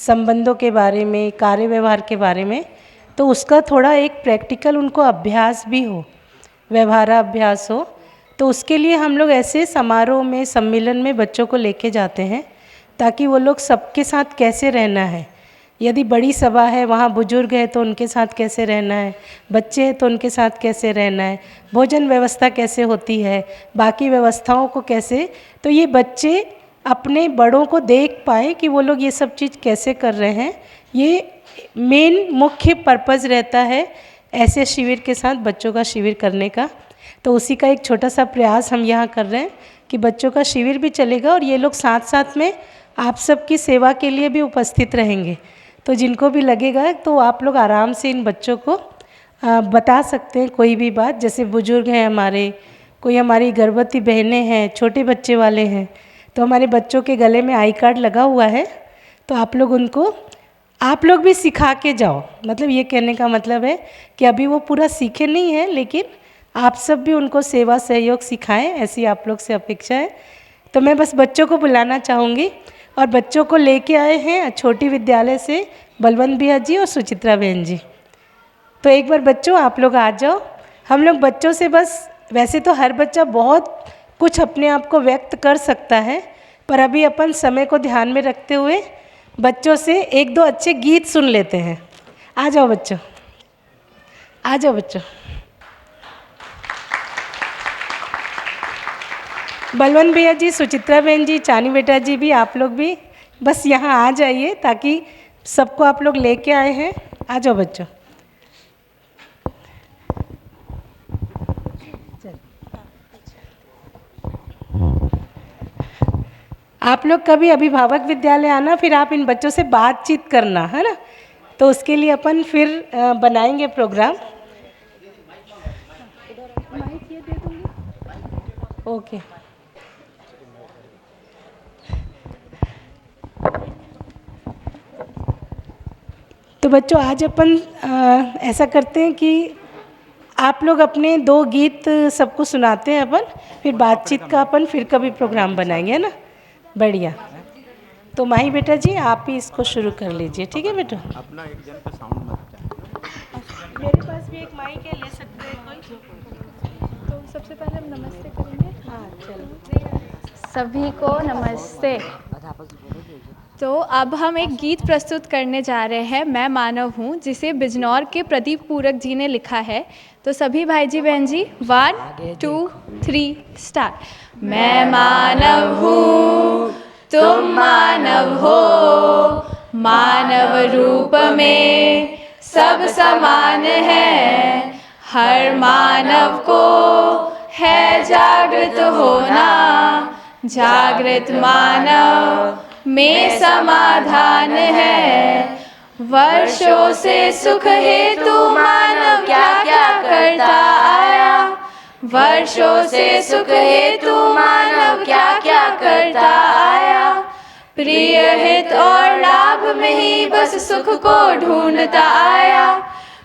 संबंधों के बारे में, कार्य व्यवहार के बारे में, तो उसका थोड़ा एक प्रैक्टिकल उनको अभ्यास भी हो, व्यवहाराभ्यास हो। तो उसके लिए हम लोग ऐसे समारोह में, सम्मेलन में बच्चों को लेके जाते हैं, ताकि वो लोग सबके साथ कैसे रहना है। यदि बड़ी सभा है, वहाँ बुजुर्ग है तो उनके साथ कैसे रहना है, बच्चे हैं तो उनके साथ कैसे रहना है, भोजन व्यवस्था कैसे होती है, बाकी व्यवस्थाओं को कैसे, तो ये बच्चे अपने बड़ों को देख पाएँ कि वो लोग ये सब चीज़ कैसे कर रहे हैं। ये मेन मुख्य पर्पज़ रहता है ऐसे शिविर के साथ बच्चों का शिविर करने का। तो उसी का एक छोटा सा प्रयास हम यहाँ कर रहे हैं कि बच्चों का शिविर भी चलेगा और ये लोग साथ साथ में आप सबकी सेवा के लिए भी उपस्थित रहेंगे। तो जिनको भी लगेगा तो आप लोग आराम से इन बच्चों को बता सकते हैं कोई भी बात। जैसे बुजुर्ग हैं हमारे, कोई हमारी गर्भवती बहनें हैं, छोटे बच्चे वाले हैं, तो हमारे बच्चों के गले में आई कार्ड लगा हुआ है, तो आप लोग उनको, आप लोग भी सिखा के जाओ। मतलब ये कहने का मतलब है कि अभी वो पूरा सीखे नहीं हैं, लेकिन आप सब भी उनको सेवा सहयोग सिखाएं, ऐसी आप लोग से अपेक्षा है। तो मैं बस बच्चों को बुलाना चाहूँगी, और बच्चों को लेके आए हैं छोटी विद्यालय से बलवंत भैया जी और सुचित्रा बहन जी। तो एक बार बच्चों आप लोग आ जाओ। हम लोग बच्चों से बस, वैसे तो हर बच्चा बहुत कुछ अपने आप को व्यक्त कर सकता है, पर अभी अपन समय को ध्यान में रखते हुए बच्चों से एक दो अच्छे गीत सुन लेते हैं। आ जाओ बच्चों, आ जाओ बच्चों। बलवंत भैया जी, सुचित्रा बहन जी, चानी बेटा जी भी, आप लोग भी बस यहाँ आ जाइए, ताकि सबको आप लोग लेके आए हैं। आ जाओ बच्चों। आप लोग कभी अभिभावक विद्यालय आना, फिर आप इन बच्चों से बातचीत करना, है ना। तो उसके लिए अपन फिर बनाएंगे प्रोग्राम। ओके। तो बच्चों आज अपन ऐसा करते हैं कि आप लोग अपने दो गीत सबको सुनाते हैं अपन, फिर बातचीत का अपन फिर कभी प्रोग्राम बनाएंगे, है ना। बढ़िया। तो माही बेटा जी आप ही इसको शुरू कर लीजिए, ठीक है बेटा। अपना एक जन पे साउंड मत। मेरे पास भी एक माइक है, ले सकते हैं कोई। तो सबसे पहले हम नमस्ते करेंगे। हाँ चलो। सभी को नमस्ते। तो अब हम एक गीत प्रस्तुत करने जा रहे हैं, मैं मानव हूँ, जिसे बिजनौर के प्रदीप पूरक जी ने लिखा है। तो सभी भाई जी बहन जी 1 2 3 स्टार्ट। मैं मानव हूँ, तुम मानव हो, मानव रूप में सब समान है, हर मानव को है जागृत होना, जागृत मानव में समाधान है। वर्षों से सुख हेतु मानव क्या क्या करता आया, वर्षों से सुख हेतु मानव क्या क्या करता आया, प्रिय हित और लाभ में ही बस सुख को ढूंढता आया,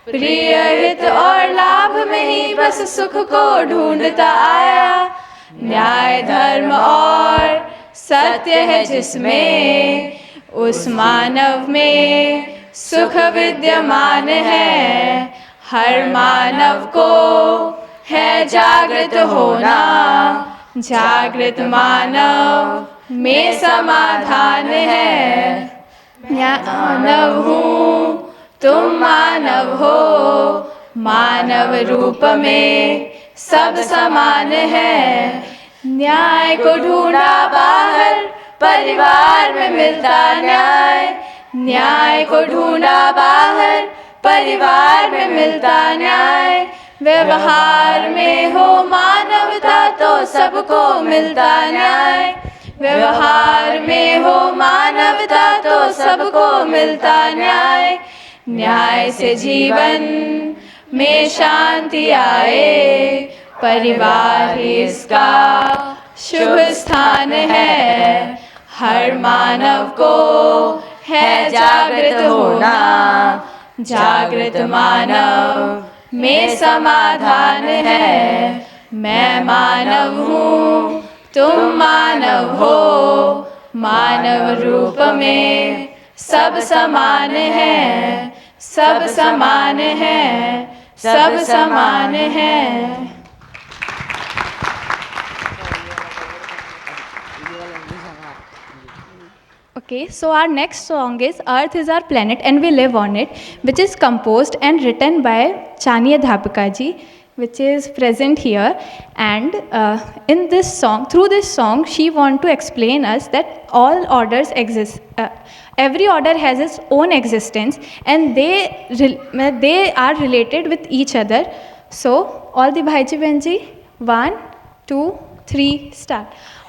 प्रिय हित और लाभ में ही बस सुख को ढूंढता आया। न्याय धर्म और सत्य है जिसमें, उस मानव में सुख विद्यमान है, हर मानव को है जागृत होना, जागृत मानव में समाधान है। मानव हूँ, तुम मानव हो, मानव रूप में सब समान है। न्याय को ढूंढा बाहर, परिवार में मिलता न्याय, न्याय को ढूंढा बाहर, परिवार में मिलता न्याय। व्यवहार में हो मानवता तो सबको मिलता न्याय, व्यवहार में हो मानवता तो सबको मिलता न्याय। न्याय से जीवन में शांति आए, परिवार ही इसका शुभ स्थान है, हर मानव को है जागृत होना, जागृत मानव में समाधान है। मैं मानव हूँ, तुम मानव हो, मानव रूप में सब समान हैं, सब समान हैं, सब समान हैं। Okay, so our next song is Earth is Our Planet and We Live on It, which is composed and written by Chani Adhyapaka ji, which is present here. And in this song, through this song, she want to explain us that all orders exist. Every order has its own existence, and they are related with each other. So, all the Bhaiji Benji, 1, 2, 3, start.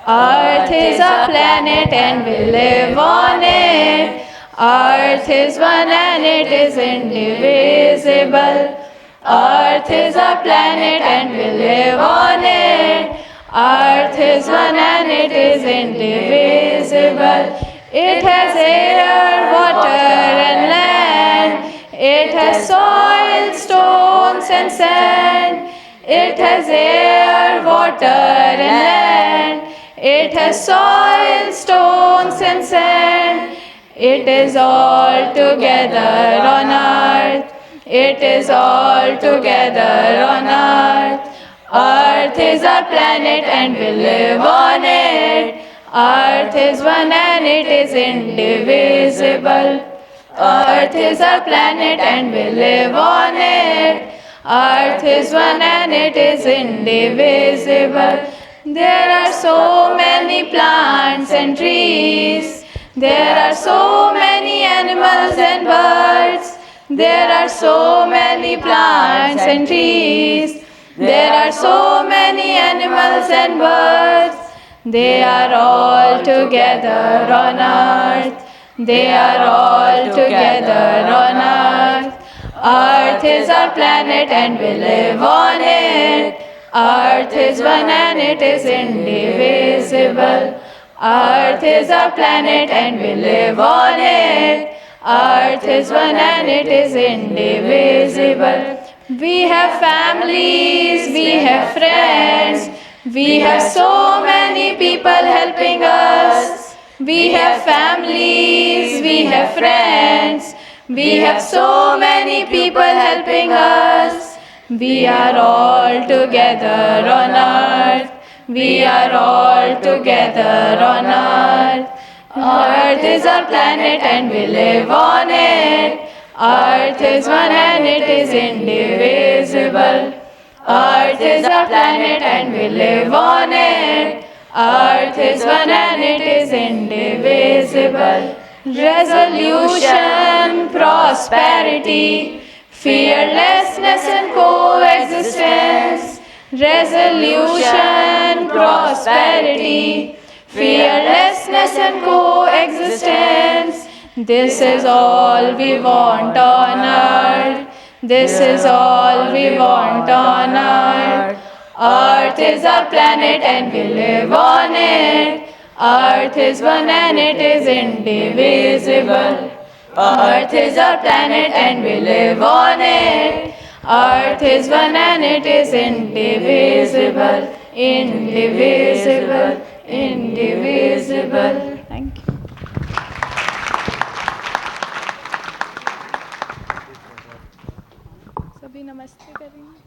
Earth is a planet and we live on it. Earth is one and it is indivisible. Earth is a planet and we live on it. Earth is one and it is indivisible. It has air, water and land. It has soil, stones and sand. It has air, water and land. It has soil, stones and sand. It is all together on earth. It is all together on earth. Earth is our planet and we live on it. Earth is one and it is indivisible. Earth is our planet and we live on it. Earth is one and it is indivisible. There are so many plants and trees. There are so many animals and birds. There are so many plants and trees. There are so many animals and birds. They are all together on earth. They are all together on earth. Earth is our planet and we live on it. Earth is one and it is indivisible. Earth is our planet and we live on it. Earth is one and it is indivisible. We have families, we have friends. We have so many people helping us. We have families, we have friends. We have so many people helping us. We are all together on earth. We are all together on earth. Earth is our planet and we live on it. Earth is one and it is indivisible. Earth is our planet and we live on it. Earth is one and it is indivisible. Resolution, prosperity, fearlessness and coexistence. Resolution, prosperity, fearlessness and coexistence. This is all we want on earth. This is all we want on earth. Earth is our planet and we live on it. Earth is one and it is indivisible. Earth is our planet and we live on it. Earth is one and it is indivisible. Indivisible. Indivisible. Thank you. सभी नमस्ते करेंगे.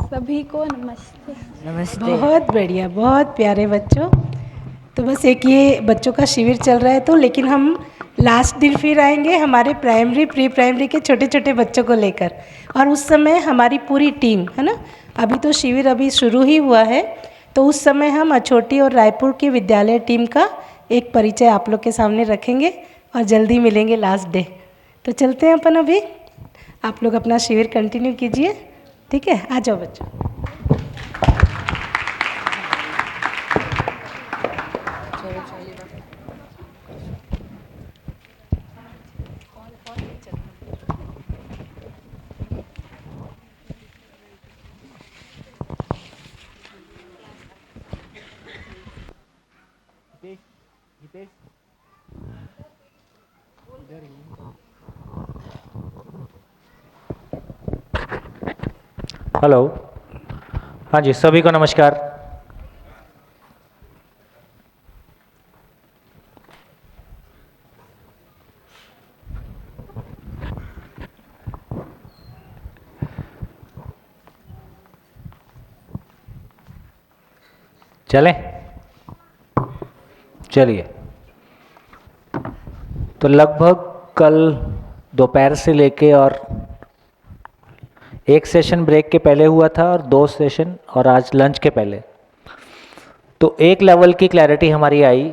सभी को नमस्ते. नमस्ते. बहुत बढ़िया, बहुत प्यारे बच्चों. तो बस एक ये बच्चों का शिविर चल रहा है, तो लेकिन हम लास्ट दिन फिर आएंगे हमारे प्राइमरी प्री प्राइमरी के छोटे छोटे बच्चों को लेकर, और उस समय हमारी पूरी टीम है ना. अभी तो शिविर अभी शुरू ही हुआ है, तो उस समय हम अछोटी और रायपुर की विद्यालय टीम का एक परिचय आप लोग के सामने रखेंगे और जल्दी मिलेंगे लास्ट डे. तो चलते हैं अपन. अभी आप लोग अपना शिविर कंटिन्यू कीजिए, ठीक है. आ जाओ बच्चों. हेलो. हाँ जी, सभी को नमस्कार. चलें? चलिए। तो लगभग कल दोपहर से लेके और एक सेशन ब्रेक के पहले हुआ था और 2 सेशन और आज लंच के पहले, तो एक लेवल की क्लैरिटी हमारी आई।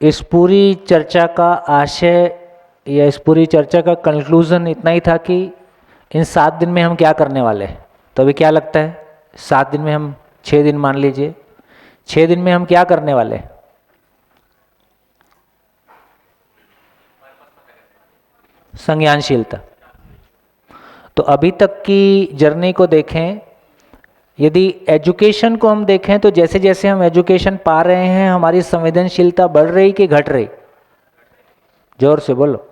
इस पूरी चर्चा का आशय या इस पूरी चर्चा का कंक्लूजन इतना ही था कि इन 7 दिन में हम क्या करने वाले हैं। तो अभी क्या लगता है, 7 दिन में हम 6 दिन मान लीजिए, 6 दिन में हम क्या करने वाले हैं? संज्ञानशीलता। तो अभी तक की जर्नी को देखें, यदि एजुकेशन को हम देखें तो जैसे जैसे हम एजुकेशन पा रहे हैं हमारी संवेदनशीलता बढ़ रही कि घट रही? जोर से बोलो।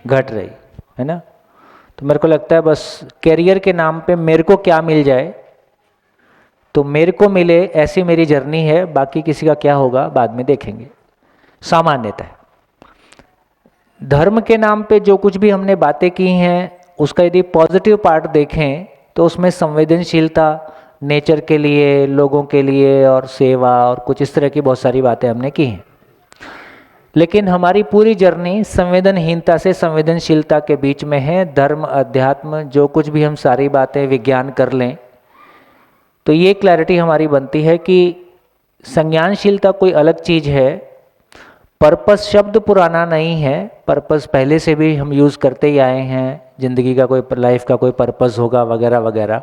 घट रही है ना। तो मेरे को लगता है बस कैरियर के नाम पे मेरे को क्या मिल जाए तो मेरे को मिले, ऐसी मेरी जर्नी है। बाकी किसी का क्या होगा बाद में देखेंगे। सामान्यतः धर्म के नाम पे जो कुछ भी हमने बातें की हैं उसका यदि पॉजिटिव पार्ट देखें तो उसमें संवेदनशीलता, नेचर के लिए, लोगों के लिए और सेवा और कुछ इस तरह की बहुत सारी बातें हमने की हैं। लेकिन हमारी पूरी जर्नी संवेदनहीनता से संवेदनशीलता के बीच में है। धर्म, अध्यात्म, जो कुछ भी हम सारी बातें विज्ञान कर लें तो ये क्लैरिटी हमारी बनती है कि संज्ञानशीलता कोई अलग चीज़ है। पर्पस शब्द पुराना नहीं है, पर्पस पहले से भी हम यूज़ करते ही आए हैं। ज़िंदगी का कोई, लाइफ का कोई पर्पस होगा वगैरह वगैरह,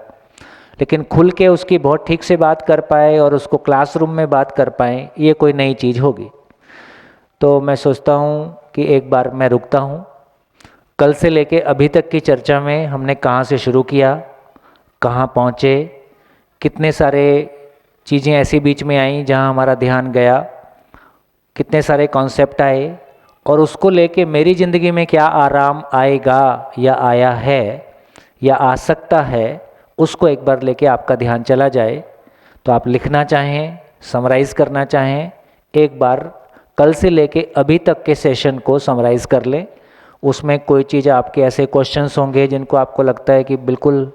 लेकिन खुल के उसकी बहुत ठीक से बात कर पाए और उसको क्लासरूम में बात कर पाए, ये कोई नई चीज़ होगी। तो मैं सोचता हूँ कि एक बार मैं रुकता हूँ। कल से लेके अभी तक की चर्चा में हमने कहाँ से शुरू किया, कहाँ पहुँचे, कितने सारे चीज़ें ऐसी बीच में आई जहाँ हमारा ध्यान गया, कितने सारे कॉन्सेप्ट आए और उसको लेके मेरी ज़िंदगी में क्या आराम आएगा या आया है या आ सकता है, उसको एक बार लेके आपका ध्यान चला जाए। तो आप लिखना चाहें, समराइज़ करना चाहें, एक बार कल से लेके अभी तक के सेशन को समराइज़ कर लें। उसमें कोई चीज़ आपके ऐसे क्वेश्चंस होंगे जिनको आपको लगता है कि बिल्कुल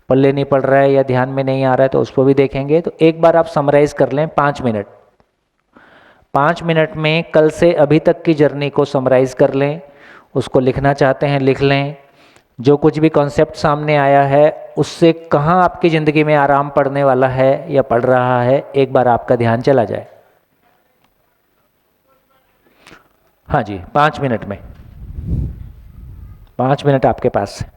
पल्ले नहीं पड़ रहा है या ध्यान में नहीं आ रहा है, तो उसको भी देखेंगे। तो एक बार आप समराइज़ कर लें 5 मिनट। 5 मिनट में कल से अभी तक की जर्नी को समराइज़ कर लें। उसको लिखना चाहते हैं लिख लें। जो कुछ भी कॉन्सेप्ट सामने आया है उससे कहाँ आपकी ज़िंदगी में आराम पड़ने वाला है या पड़ रहा है, एक बार आपका ध्यान चला जाए। हाँ जी, 5 मिनट में, 5 मिनट आपके पास है।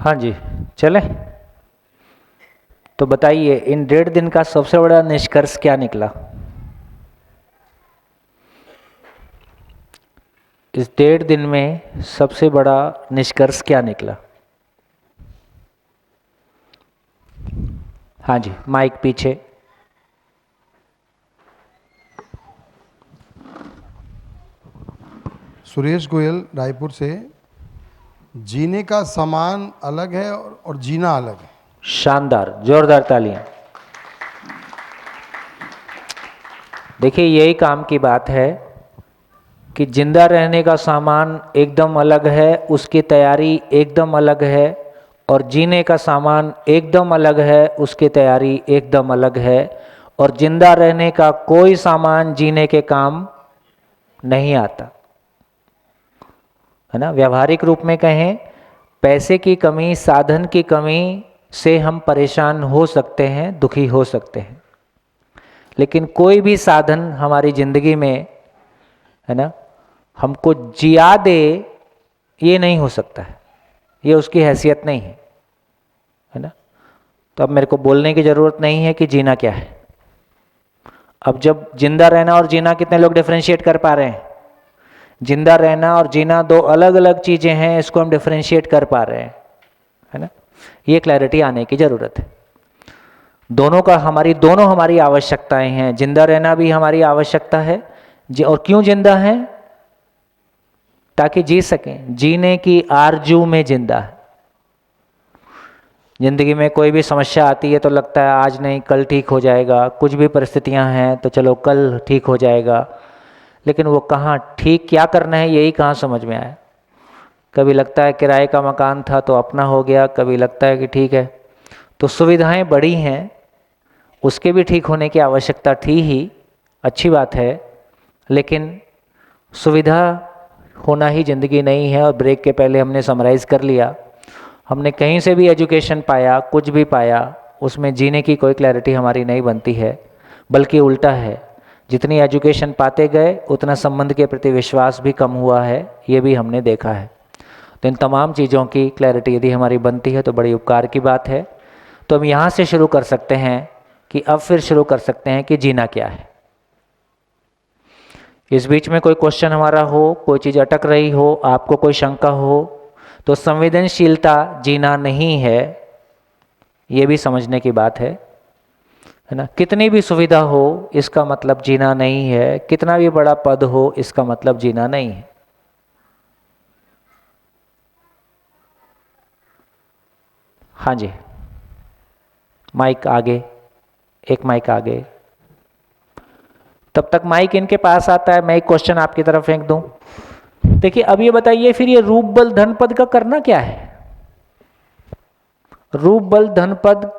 हाँ जी, चलें। तो बताइए इन 1.5 दिन का सबसे बड़ा निष्कर्ष क्या निकला? इस 1.5 दिन में सबसे बड़ा निष्कर्ष क्या निकला? हाँ जी, माइक पीछे। सुरेश गोयल रायपुर से। जीने का सामान अलग है और जीना अलग है। शानदार, जोरदार तालियां। देखिए यही काम की बात है कि जिंदा रहने का सामान एकदम अलग है, उसकी तैयारी एकदम अलग है, और जीने का सामान एकदम अलग है, उसकी तैयारी एकदम अलग है। और जिंदा रहने का कोई सामान जीने के काम नहीं आता, है ना। व्यावहारिक रूप में कहें, पैसे की कमी, साधन की कमी से हम परेशान हो सकते हैं, दुखी हो सकते हैं, लेकिन कोई भी साधन हमारी जिंदगी में, है ना, हमको जिया दे, ये नहीं हो सकता है, ये उसकी हैसियत नहीं है ना। तो अब मेरे को बोलने की ज़रूरत नहीं है कि जीना क्या है। अब जब जिंदा रहना और जीना कितने लोग डिफरेंशिएट कर पा रहे हैं? जिंदा रहना और जीना दो अलग अलग चीज़ें हैं, इसको हम डिफरेंशिएट कर पा रहे हैं, है ना। ये क्लैरिटी आने की ज़रूरत है। दोनों हमारी आवश्यकताएं हैं। जिंदा रहना भी हमारी आवश्यकता है, और क्यों जिंदा है? ताकि जी सकें, जीने की आरजू में जिंदा है। जिंदगी में कोई भी समस्या आती है तो लगता है आज नहीं कल ठीक हो जाएगा, कुछ भी परिस्थितियां हैं तो चलो कल ठीक हो जाएगा, लेकिन वो कहाँ ठीक, क्या करना है यही कहाँ समझ में आया। कभी लगता है किराए का मकान था तो अपना हो गया, कभी लगता है कि ठीक है। तो सुविधाएं बड़ी हैं, उसके भी ठीक होने की आवश्यकता थी ही, अच्छी बात है, लेकिन सुविधा होना ही ज़िंदगी नहीं है। और ब्रेक के पहले हमने समराइज़ कर लिया, हमने कहीं से भी एजुकेशन पाया, कुछ भी पाया, उसमें जीने की कोई क्लैरिटी हमारी नहीं बनती है, बल्कि उल्टा है। जितनी एजुकेशन पाते गए उतना संबंध के प्रति विश्वास भी कम हुआ है, ये भी हमने देखा है। तो इन तमाम चीज़ों की क्लैरिटी यदि हमारी बनती है तो बड़ी उपकार की बात है। तो हम यहाँ से शुरू कर सकते हैं कि अब फिर शुरू कर सकते हैं कि जीना क्या है। इस बीच में कोई क्वेश्चन हमारा हो, कोई चीज़ अटक रही हो, आपको कोई शंका हो, तो संवेदनशीलता जीना नहीं है, ये भी समझने की बात है ना। कितनी भी सुविधा हो इसका मतलब जीना नहीं है, कितना भी बड़ा पद हो इसका मतलब जीना नहीं है। हाँ जी, माइक आगे, एक माइक आगे। तब तक माइक इनके पास आता है, मैं एक क्वेश्चन आपकी तरफ फेंक दूं। देखिए अब ये बताइए, फिर ये रूप बल धन पद का करना क्या है? रूप बल धन पद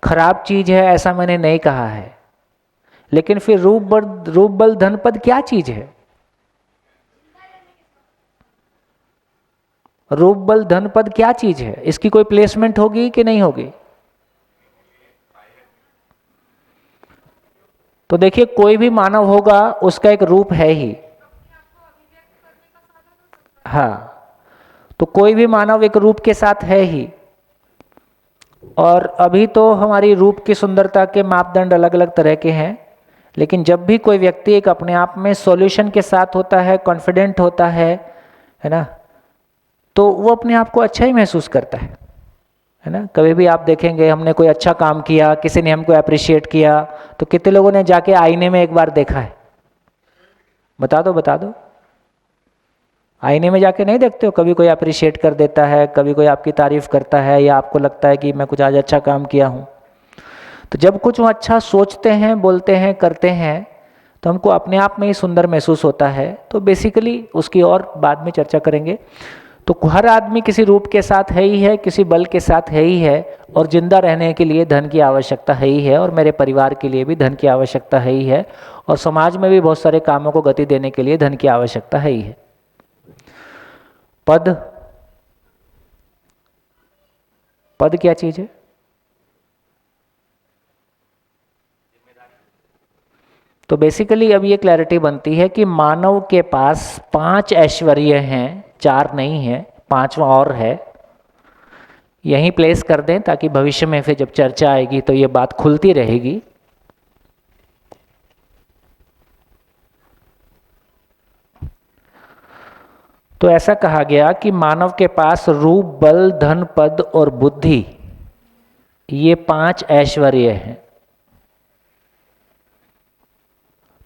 खराब चीज है ऐसा मैंने नहीं कहा है, लेकिन फिर रूप बल धन पद क्या चीज है? रूप बल धन पद क्या चीज है? इसकी कोई प्लेसमेंट होगी कि नहीं होगी? तो देखिए कोई भी मानव होगा उसका एक रूप है ही। हाँ, तो कोई भी मानव एक रूप के साथ है ही। और अभी तो हमारी रूप की सुंदरता के मापदंड अलग अलग तरह के हैं, लेकिन जब भी कोई व्यक्ति एक अपने आप में सॉल्यूशन के साथ होता है, कॉन्फिडेंट होता है ना, तो वो अपने आप को अच्छा ही महसूस करता है ना। कभी भी आप देखेंगे हमने कोई अच्छा काम किया, किसी ने हमको अप्रिशिएट किया, तो कितने लोगों ने जाके आईने में एक बार देखा है? बता दो बता दो। आईने में जाके नहीं देखते हो? कभी कोई अप्रिशिएट कर देता है, कभी कोई आपकी तारीफ करता है, या आपको लगता है कि मैं कुछ आज अच्छा काम किया हूँ। तो जब कुछ हम अच्छा सोचते हैं, बोलते हैं, करते हैं, तो हमको अपने आप में ही सुंदर महसूस होता है। तो बेसिकली उसकी और बाद में चर्चा करेंगे। तो हर आदमी किसी रूप के साथ है ही है, किसी बल के साथ है ही है, और जिंदा रहने के लिए धन की आवश्यकता है ही है, और मेरे परिवार के लिए भी धन की आवश्यकता है ही है, और समाज में भी बहुत सारे कामों को गति देने के लिए धन की आवश्यकता है ही है। पद, पद क्या चीज है? तो बेसिकली अब ये क्लैरिटी बनती है कि मानव के पास 5 ऐश्वर्य हैं, 4 नहीं है, 5वां और है। यहीं प्लेस कर दें ताकि भविष्य में फिर जब चर्चा आएगी तो ये बात खुलती रहेगी। तो ऐसा कहा गया कि मानव के पास रूप, बल, धन, पद और बुद्धि, ये 5 ऐश्वर्य हैं।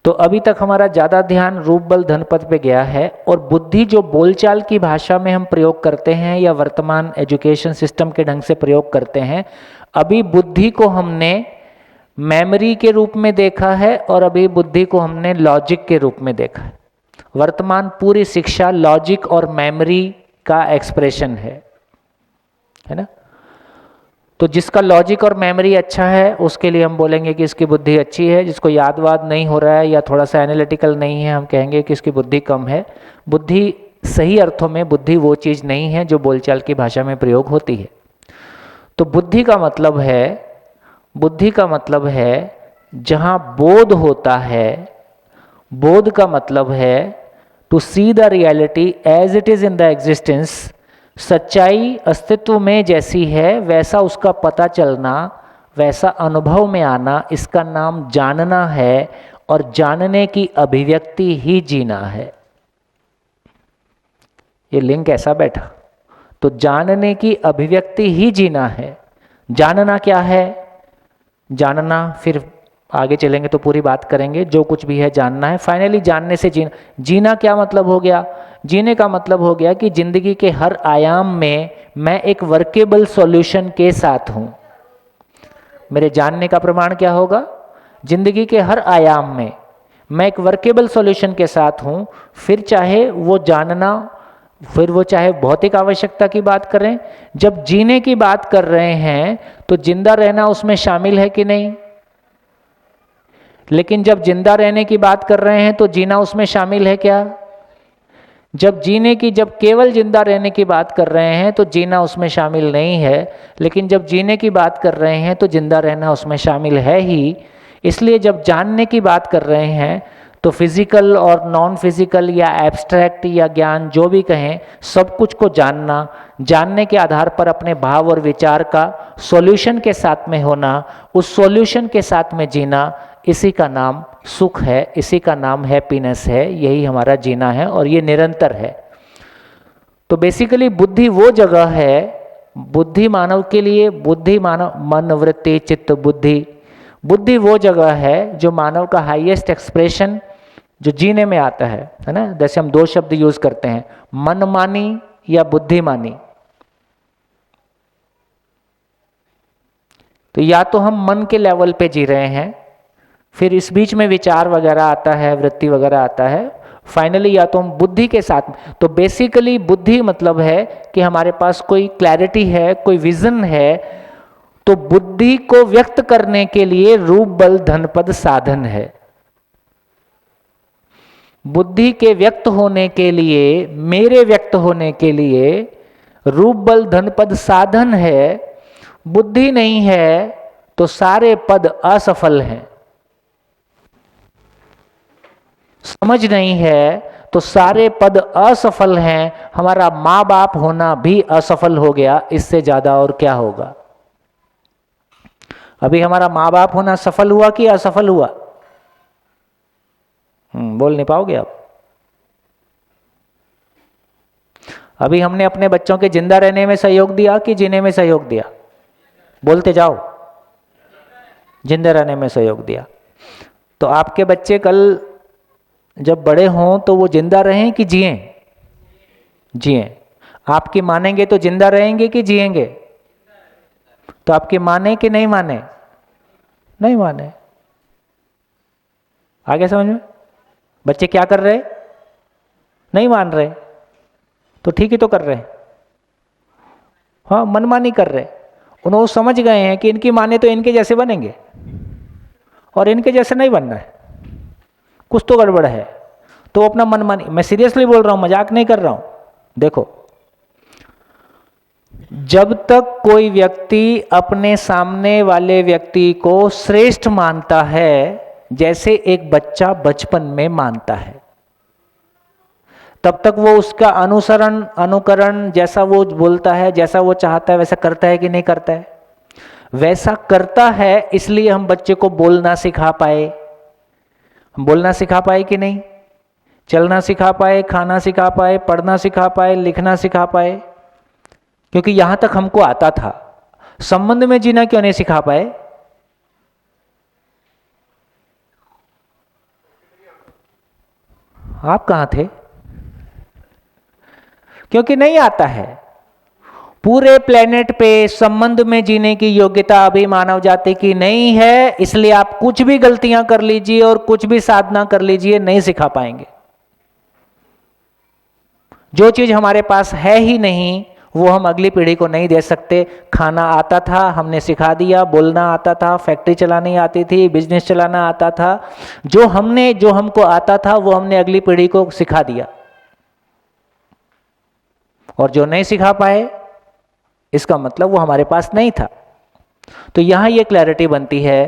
तो अभी तक हमारा ज़्यादा ध्यान रूप, बल, धन, पद पे गया है, और बुद्धि जो बोलचाल की भाषा में हम प्रयोग करते हैं या वर्तमान एजुकेशन सिस्टम के ढंग से प्रयोग करते हैं, अभी बुद्धि को हमने मेमोरी के रूप में देखा है और अभी बुद्धि को हमने लॉजिक के रूप में देखा है। वर्तमान पूरी शिक्षा लॉजिक और मेमोरी का एक्सप्रेशन है ना। तो जिसका लॉजिक और मेमोरी अच्छा है उसके लिए हम बोलेंगे कि इसकी बुद्धि अच्छी है। जिसको याद वाद नहीं हो रहा है या थोड़ा सा एनालिटिकल नहीं है, हम कहेंगे कि इसकी बुद्धि कम है। बुद्धि सही अर्थों में बुद्धि वो चीज़ नहीं है जो बोलचाल की भाषा में प्रयोग होती है। तो बुद्धि का मतलब है जहाँ बोध होता है। बोध का मतलब है to see the reality as it is in the existence. सच्चाई अस्तित्व में जैसी है वैसा उसका पता चलना, वैसा अनुभव में आना, इसका नाम जानना है। और जानने की अभिव्यक्ति ही जीना है। ये लिंक ऐसा बैठा। तो जानने की अभिव्यक्ति ही जीना है। जानना क्या है? जानना, फिर आगे चलेंगे तो पूरी बात करेंगे। जो कुछ भी है जानना है। फाइनली जानने से जीना। जीना क्या मतलब हो गया? जीने का मतलब हो गया कि जिंदगी के हर आयाम में मैं एक वर्केबल सॉल्यूशन के साथ हूं। मेरे जानने का प्रमाण क्या होगा? जिंदगी के हर आयाम में मैं एक वर्केबल सॉल्यूशन के साथ हूं। फिर चाहे वो जानना, फिर वो चाहे भौतिक आवश्यकता की बात करें। जब जीने की बात कर रहे हैं तो जिंदा रहना उसमें शामिल है कि नहीं? लेकिन जब जिंदा रहने की बात कर रहे हैं तो जीना उसमें शामिल है क्या? जब केवल जिंदा रहने की बात कर रहे हैं तो जीना उसमें शामिल नहीं है। लेकिन जब जीने की बात कर रहे हैं तो जिंदा रहना उसमें शामिल है ही। इसलिए जब जानने की बात कर रहे हैं तो फिजिकल और नॉन फिजिकल या एब्स्ट्रैक्ट या ज्ञान जो भी कहें, सब कुछ को जानना, जानने के आधार पर अपने भाव और विचार का सॉल्यूशन के साथ में होना, उस सॉल्यूशन के साथ में जीना, इसी का नाम सुख है, इसी का नाम हैप्पीनेस है। यही हमारा जीना है और ये निरंतर है। तो बेसिकली बुद्धि वो जगह है, बुद्धि मानव के लिए, बुद्धि मानव मन, वृत्ति, चित्त, बुद्धि वो जगह है जो मानव का हाईएस्ट एक्सप्रेशन जो जीने में आता है ना। जैसे हम 2 शब्द यूज करते हैं, मनमानी या बुद्धिमानी। तो या तो हम मन के लेवल पे जी रहे हैं, फिर इस बीच में विचार वगैरह आता है, वृत्ति वगैरह आता है, फाइनली या तो हम बुद्धि के साथ। तो बेसिकली बुद्धि मतलब है कि हमारे पास कोई क्लैरिटी है, कोई विजन है। तो बुद्धि को व्यक्त करने के लिए रूप, बल, धन, पद साधन है। बुद्धि के व्यक्त होने के लिए, मेरे व्यक्त होने के लिए रूप, बल, धन, पद साधन है। बुद्धि नहीं है तो सारे पद असफल हैं। समझ नहीं है तो सारे पद असफल हैं। हमारा मां बाप होना भी असफल हो गया। इससे ज्यादा और क्या होगा? अभी हमारा मां बाप होना सफल हुआ कि असफल हुआ? बोल नहीं पाओगे आप। अभी हमने अपने बच्चों के जिंदा रहने में सहयोग दिया कि जीने में सहयोग दिया? बोलते जाओ। जिंदा रहने में सहयोग दिया। तो आपके बच्चे कल जब बड़े हों तो वो जिंदा रहें कि जिएं? जिएं। आपकी मानेंगे तो जिंदा रहेंगे कि जिएंगे? तो आपकी माने कि नहीं माने? नहीं माने। आगे समझ में? बच्चे क्या कर रहे? नहीं मान रहे। तो ठीक ही तो कर रहे। हाँ, मनमानी कर रहे। उन्होंने समझ गए हैं कि इनकी माने तो इनके जैसे बनेंगे और इनके जैसे नहीं बनना है, कुछ तो गड़बड़ है। तो अपना मनमानी, मैं सीरियसली बोल रहा हूं, मजाक नहीं कर रहा हूं। देखो, जब तक कोई व्यक्ति अपने सामने वाले व्यक्ति को श्रेष्ठ मानता है, जैसे एक बच्चा बचपन में मानता है, तब तक वो उसका अनुकरण जैसा वो बोलता है, जैसा वो चाहता है वैसा करता है कि नहीं करता है? वैसा करता है, इसलिए हम बच्चे को बोलना सिखा पाए। हम बोलना सिखा पाए कि नहीं? चलना सिखा पाए, खाना सिखा पाए, पढ़ना सिखा पाए, लिखना सिखा पाए, क्योंकि यहां तक हमको आता था। संबंध में जीना क्यों नहीं सिखा पाए? आप कहां थे? क्योंकि नहीं आता है। पूरे प्लेनेट पे संबंध में जीने की योग्यता अभी मानव जाति की नहीं है, इसलिए आप कुछ भी गलतियां कर लीजिए और कुछ भी साधना कर लीजिए, नहीं सिखा पाएंगे। जो चीज हमारे पास है ही नहीं वो हम अगली पीढ़ी को नहीं दे सकते। खाना आता था, हमने सिखा दिया। बोलना आता था, फैक्ट्री चलानी आती थी, बिजनेस चलाना आता था। जो हमको आता था वो हमने अगली पीढ़ी को सिखा दिया। और जो नहीं सिखा पाए, इसका मतलब वो हमारे पास नहीं था। तो यहां ये क्लैरिटी बनती है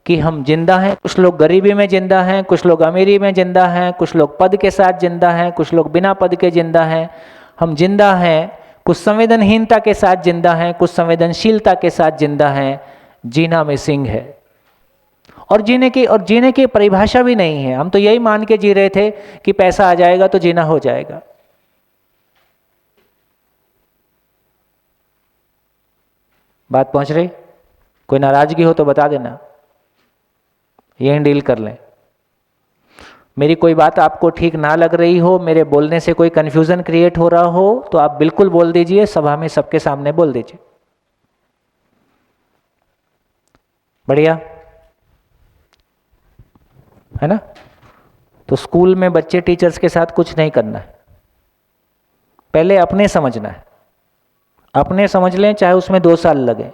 कि हम जिंदा हैं। कुछ लोग गरीबी में जिंदा हैं, कुछ लोग अमीरी में जिंदा हैं, कुछ लोग पद के साथ जिंदा हैं, कुछ लोग बिना पद के जिंदा हैं। हम जिंदा हैं, कुछ संवेदनहीनता के साथ जिंदा हैं, कुछ संवेदनशीलता के साथ जिंदा हैं। जीना मिसिंग है। और जीने की परिभाषा भी नहीं है। हम तो यही मान के जी रहे थे कि पैसा आ जाएगा तो जीना हो जाएगा। बात पहुंच रही? कोई नाराजगी हो तो बता देना, यही डील कर लें। मेरी कोई बात आपको ठीक ना लग रही हो, मेरे बोलने से कोई कंफ्यूजन क्रिएट हो रहा हो, तो आप बिल्कुल बोल दीजिए, सभा में सबके सामने बोल दीजिए। बढ़िया है ना? तो स्कूल में बच्चे टीचर्स के साथ कुछ नहीं करना है। पहले अपने समझना है। अपने समझ लें, चाहे उसमें 2 साल लगे,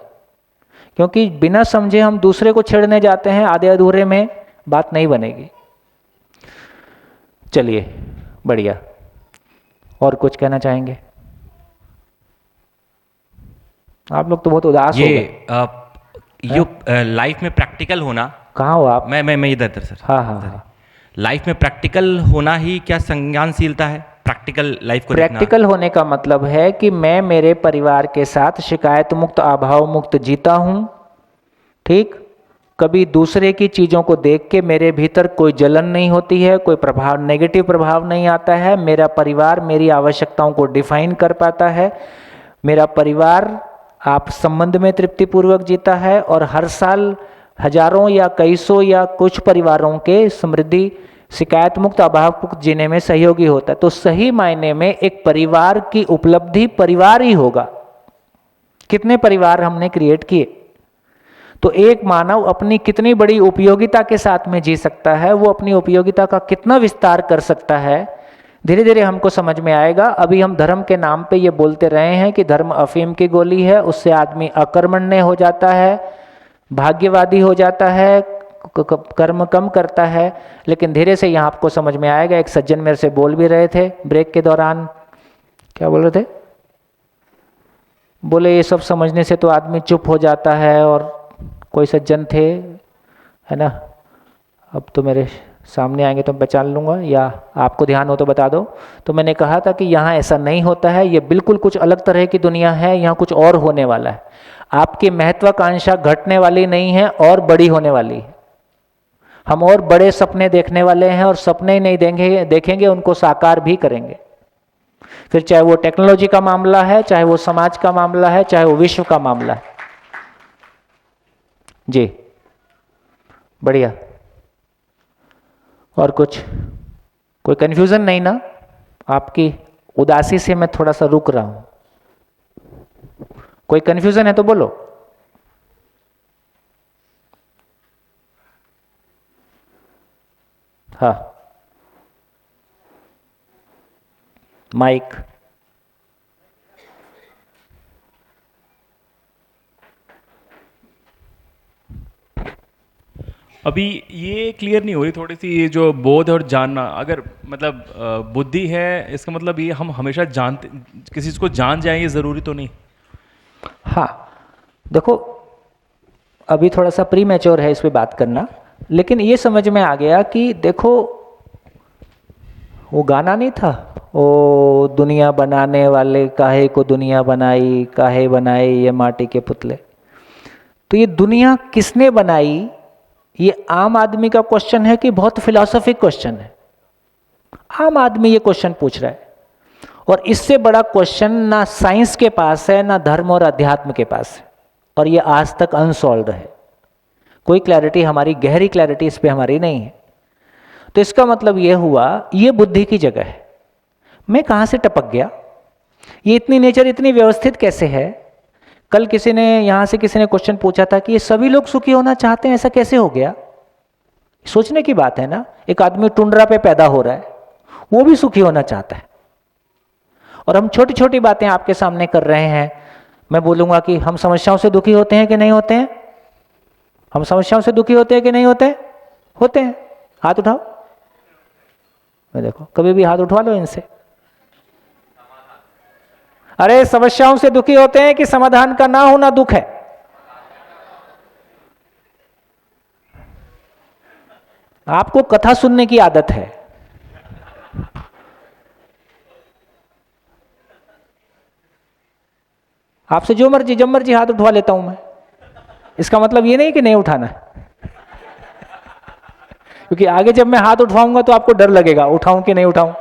क्योंकि बिना समझे हम दूसरे को छेड़ने जाते हैं, आधे अधूरे में बात नहीं बनेगी। चलिए, बढ़िया। और कुछ कहना चाहेंगे? आप लोग तो बहुत उदास हो गए। ये लाइफ में प्रैक्टिकल होना। कहाँ हो आप? मैं इधर सर। हाँ। लाइफ में प्रैक्टिकल होना ही क्या संज्ञानशीलता है? प्रैक्टिकल लाइफ को प्रैक्टिकल होने का मतलब है कि मैं मेरे परिवार के साथ शिकायत मुक्त, अभाव मुक्त जीता हूं। ठीक? कभी दूसरे की चीजों को देख के मेरे भीतर कोई जलन नहीं होती है, कोई प्रभाव, नेगेटिव प्रभाव नहीं आता है। मेरा परिवार मेरी आवश्यकताओं को डिफाइन कर पाता है। मेरा परिवार आप संबंध में तृप्तिपूर्वक जीता है, और हर साल हजारों या कई सौ या कुछ परिवारों के समृद्धि, शिकायत मुक्त, अभाव मुक्त जीने में सहयोगी होता है। तो सही मायने में एक परिवार की उपलब्धि परिवार ही होगा। कितने परिवार हमने क्रिएट किए? तो एक मानव अपनी कितनी बड़ी उपयोगिता के साथ में जी सकता है, वो अपनी उपयोगिता का कितना विस्तार कर सकता है, धीरे धीरे हमको समझ में आएगा। अभी हम धर्म के नाम पे ये बोलते रहे हैं कि धर्म अफीम की गोली है, उससे आदमी अकर्मण्य हो जाता है, भाग्यवादी हो जाता है, कर्म कम करता है। लेकिन धीरे से यहाँ आपको समझ में आएगा। एक सज्जन मेरे से बोल भी रहे थे ब्रेक के दौरान। क्या बोल रहे थे? बोले ये सब समझने से तो आदमी चुप हो जाता है। और कोई सज्जन थे, है ना, अब तो मेरे सामने आएंगे तो मैं पहचान लूँगा, या आपको ध्यान हो तो बता दो। तो मैंने कहा था कि यहाँ ऐसा नहीं होता है, ये बिल्कुल कुछ अलग तरह की दुनिया है, यहाँ कुछ और होने वाला है। आपकी महत्वाकांक्षा घटने वाली नहीं है, और बड़ी होने वाली है। हम और बड़े सपने देखने वाले हैं, और सपने ही नहीं देखेंगे, उनको साकार भी करेंगे। फिर चाहे वो टेक्नोलॉजी का मामला है, चाहे वो समाज का मामला है, चाहे वो विश्व का मामला है। जी, बढ़िया। और कुछ? कोई कंफ्यूजन नहीं ना? आपकी उदासी से मैं थोड़ा सा रुक रहा हूं। कोई कंफ्यूजन है तो बोलो। हाँ, माइक। अभी ये क्लियर नहीं हो रही थोड़ी सी, ये जो बोध और जानना, अगर मतलब बुद्धि है, इसका मतलब ये हम हमेशा जानते, किसी चीज़ को जान जाएंगे, ज़रूरी तो नहीं। हाँ, देखो अभी थोड़ा सा प्री मैच्योर है इस पे बात करना, लेकिन ये समझ में आ गया कि देखो वो गाना नहीं था, ओ दुनिया बनाने वाले काहे को दुनिया बनाई, काहे बनाए ये माटी के पुतले। तो ये दुनिया किसने बनाई, ये आम आदमी का क्वेश्चन है कि बहुत फिलॉसफिक क्वेश्चन है। आम आदमी ये क्वेश्चन पूछ रहा है, और इससे बड़ा क्वेश्चन ना साइंस के पास है, ना धर्म और अध्यात्म के पास है, और ये आज तक अनसॉल्व्ड है। कोई क्लैरिटी, हमारी गहरी क्लैरिटी इस पे हमारी नहीं है। तो इसका मतलब ये हुआ, ये बुद्धि की जगह है। मैं कहाँ से टपक गया, ये इतनी नेचर इतनी व्यवस्थित कैसे है। कल किसी ने यहाँ से किसी ने क्वेश्चन पूछा था कि ये सभी लोग सुखी होना चाहते हैं, ऐसा कैसे हो गया। सोचने की बात है ना। एक आदमी टुंड्रा पे पैदा हो रहा है, वो भी सुखी होना चाहता है, और हम छोटी छोटी बातें आपके सामने कर रहे हैं। मैं बोलूंगा कि हम समस्याओं से दुखी होते हैं कि नहीं होते हैं, हम समस्याओं से दुखी होते हैं कि नहीं होते, होते हैं। हाथ उठाओ, मैं देखो, कभी भी हाथ उठवा लो इनसे। अरे समस्याओं से दुखी होते हैं कि समाधान का ना होना दुख है। आपको कथा सुनने की आदत है। आपसे जो मर्जी जब मर्जी हाथ उठवा लेता हूं मैं। इसका मतलब ये नहीं कि नहीं उठाना, क्योंकि आगे जब मैं हाथ उठवाऊंगा तो आपको डर लगेगा, उठाऊं कि नहीं उठाऊं।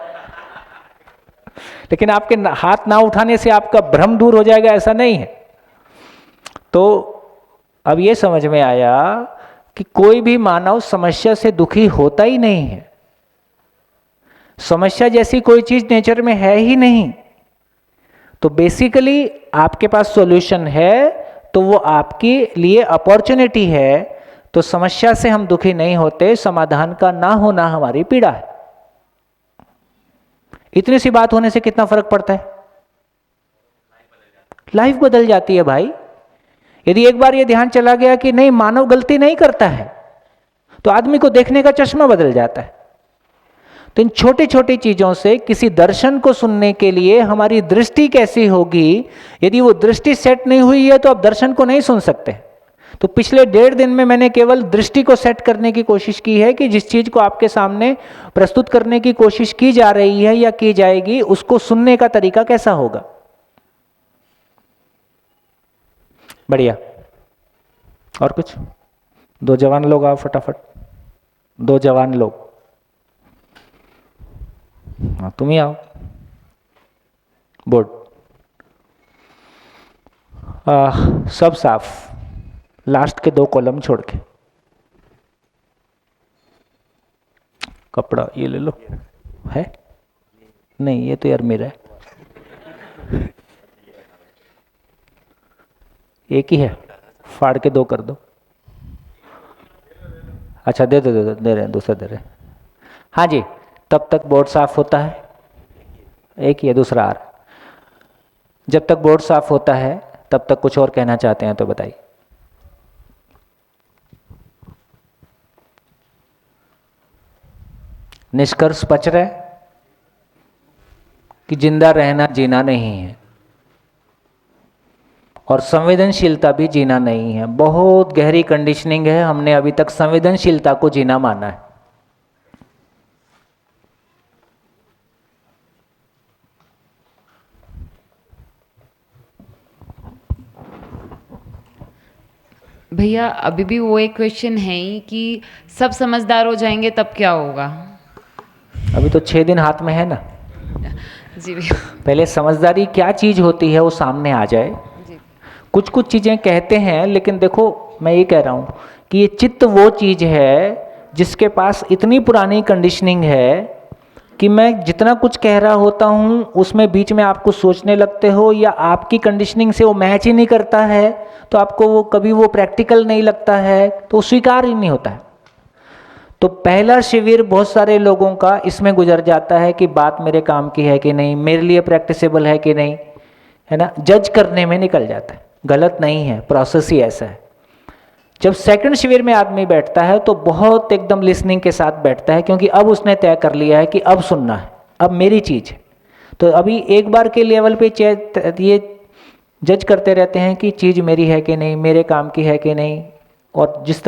लेकिन आपके हाथ ना उठाने से आपका भ्रम दूर हो जाएगा, ऐसा नहीं है। तो अब ये समझ में आया कि कोई भी मानव समस्या से दुखी होता ही नहीं है। समस्या जैसी कोई चीज नेचर में है ही नहीं। तो बेसिकली आपके पास सॉल्यूशन है, तो वो आपके लिए अपॉर्चुनिटी है। तो समस्या से हम दुखी नहीं होते, समाधान का ना होना हमारी पीड़ा है। इतनी सी बात होने से कितना फर्क पड़ता है, लाइफ बदल जाती है भाई। यदि एक बार ये ध्यान चला गया कि नहीं, मानव गलती नहीं करता है, तो आदमी को देखने का चश्मा बदल जाता है। तो इन छोटी छोटी चीजों से किसी दर्शन को सुनने के लिए हमारी दृष्टि कैसी होगी। यदि वो दृष्टि सेट नहीं हुई है तो आप दर्शन को नहीं सुन सकते। तो पिछले 1.5 दिन में मैंने केवल दृष्टि को सेट करने की कोशिश की है कि जिस चीज को आपके सामने प्रस्तुत करने की कोशिश की जा रही है या की जाएगी, उसको सुनने का तरीका कैसा होगा। बढ़िया। और कुछ? 2 जवान लोग आओ फटाफट। 2 जवान लोग, हाँ तुम ही आओ। बोर्ड सब साफ, लास्ट के 2 कॉलम छोड़ के। कपड़ा ये ले लो, है नहीं, ये तो यार मेरा है, एक ही है, फाड़ के 2 कर दो। अच्छा दे रहे हैं, दूसरा दे रहे हैं। हाँ जी, तब तक बोर्ड साफ होता है। एक ही है, दूसरा आ रहा। जब तक बोर्ड साफ होता है तब तक कुछ और कहना चाहते हैं तो बताइए। निष्कर्ष पच रहा है कि जिंदा रहना जीना नहीं है, और संवेदनशीलता भी जीना नहीं है। बहुत गहरी कंडीशनिंग है, हमने अभी तक संवेदनशीलता को जीना माना है। भैया अभी भी वो एक क्वेश्चन है ही कि सब समझदार हो जाएंगे तब क्या होगा। अभी तो 6 दिन हाथ में है ना जी भैया। पहले समझदारी क्या चीज होती है वो सामने आ जाए। जी। कुछ कुछ चीजें कहते हैं, लेकिन देखो मैं ये कह रहा हूं कि ये चित्त वो चीज है जिसके पास इतनी पुरानी कंडीशनिंग है कि मैं जितना कुछ कह रहा होता हूं उसमें बीच में आपको सोचने लगते हो, या आपकी कंडीशनिंग से वो मैच ही नहीं करता है, तो आपको वो कभी वो प्रैक्टिकल नहीं लगता है, तो स्वीकार ही नहीं होता है। तो पहला शिविर बहुत सारे लोगों का इसमें गुजर जाता है कि बात मेरे काम की है कि नहीं, मेरे लिए प्रैक्टिसेबल है कि नहीं, है ना, जज करने में निकल जाता है। गलत नहीं है, प्रोसेस ही ऐसा है। जब सेकंड शिविर में आदमी बैठता है तो बहुत एकदम लिसनिंग के साथ बैठता है, क्योंकि अब उसने तय कर लिया है कि अब सुनना है, अब मेरी चीज है। तो अभी एक बार के लेवल पे ये जज करते रहते हैं कि चीज मेरी है कि नहीं, मेरे काम की है कि नहीं, और इस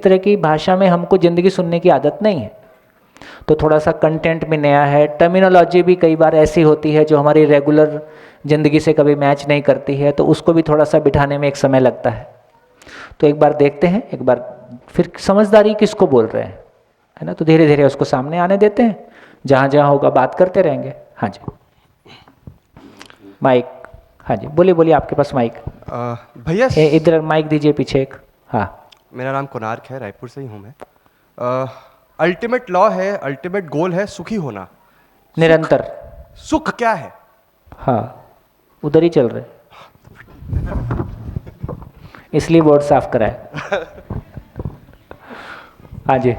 तरह की भाषा में हमको जिंदगी सुनने की आदत नहीं है। तो थोड़ा सा कंटेंट भी नया है, टर्मिनोलॉजी भी कई बार ऐसी होती है जो हमारी रेगुलर ज़िंदगी से कभी मैच नहीं करती है, तो उसको भी थोड़ा सा बिठाने में एक समय लगता है। तो एक बार देखते हैं, एक बार फिर समझदारी किसको बोल रहे हैं, है ना, तो धीरे धीरे उसको सामने आने देते हैं, जहाँ जहाँ होगा बात करते रहेंगे। हाँ जी, माइक, हाँ जी, बोलिए बोलिए, आपके पास माइक भैया इधर माइक दीजिए पीछे एक। हाँ, मेरा नाम कोणार्क है, रायपुर से ही हूँ मैं। अल्टीमेट लॉ है, अल्टीमेट गोल है सुखी होना, निरंतर। सुख क्या है? हाँ, उधर ही चल रहे, इसलिए बोर्ड साफ कराए। हाँ जी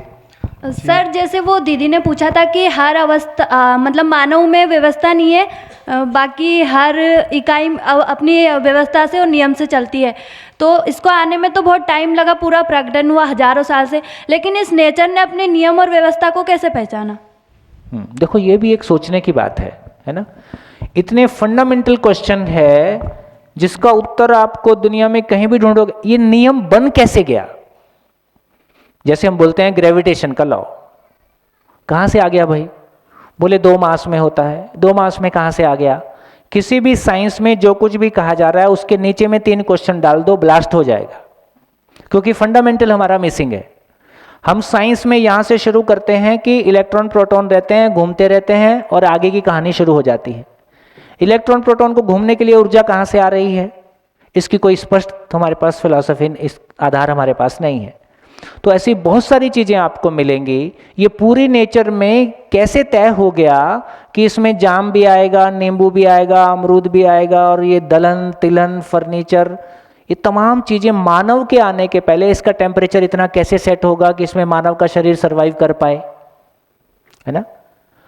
सर, जैसे वो दीदी ने पूछा था कि हर अवस्था मतलब मानव में व्यवस्था नहीं है, बाकी हर इकाई अपनी व्यवस्था से और नियम से चलती है, तो इसको आने में तो बहुत टाइम लगा, पूरा प्रकटन हुआ हजारों साल से, लेकिन इस नेचर ने अपने नियम और व्यवस्था को कैसे पहचाना? देखो, ये भी एक सोचने की बात है ना। इतने फंडामेंटल क्वेश्चन है जिसका उत्तर आपको दुनिया में कहीं भी ढूंढोगे। ये नियम बन कैसे गया? जैसे हम बोलते हैं ग्रेविटेशन का लॉ, कहाँ से आ गया भाई? बोले 2 मास में होता है। 2 मास में कहाँ से आ गया? किसी भी साइंस में जो कुछ भी कहा जा रहा है उसके नीचे में 3 क्वेश्चन डाल दो, ब्लास्ट हो जाएगा, क्योंकि फंडामेंटल हमारा मिसिंग है। हम साइंस में यहाँ से शुरू करते हैं कि इलेक्ट्रॉन प्रोटॉन रहते हैं, घूमते रहते हैं, और आगे की कहानी शुरू हो जाती है। इलेक्ट्रॉन प्रोटॉन को घूमने के लिए ऊर्जा कहाँ से आ रही है, इसकी कोई स्पष्ट हमारे पास फिलॉसफी, इस आधार हमारे पास नहीं है। तो ऐसी बहुत सारी चीजें आपको मिलेंगी। ये पूरी नेचर में कैसे तय हो गया कि इसमें जाम भी आएगा, नींबू भी आएगा, अमरूद भी आएगा, और ये दलहन तिलहन फर्नीचर, ये तमाम चीजें मानव के आने के पहले इसका टेम्परेचर इतना कैसे सेट होगा कि इसमें मानव का शरीर सरवाइव कर पाए, है ना।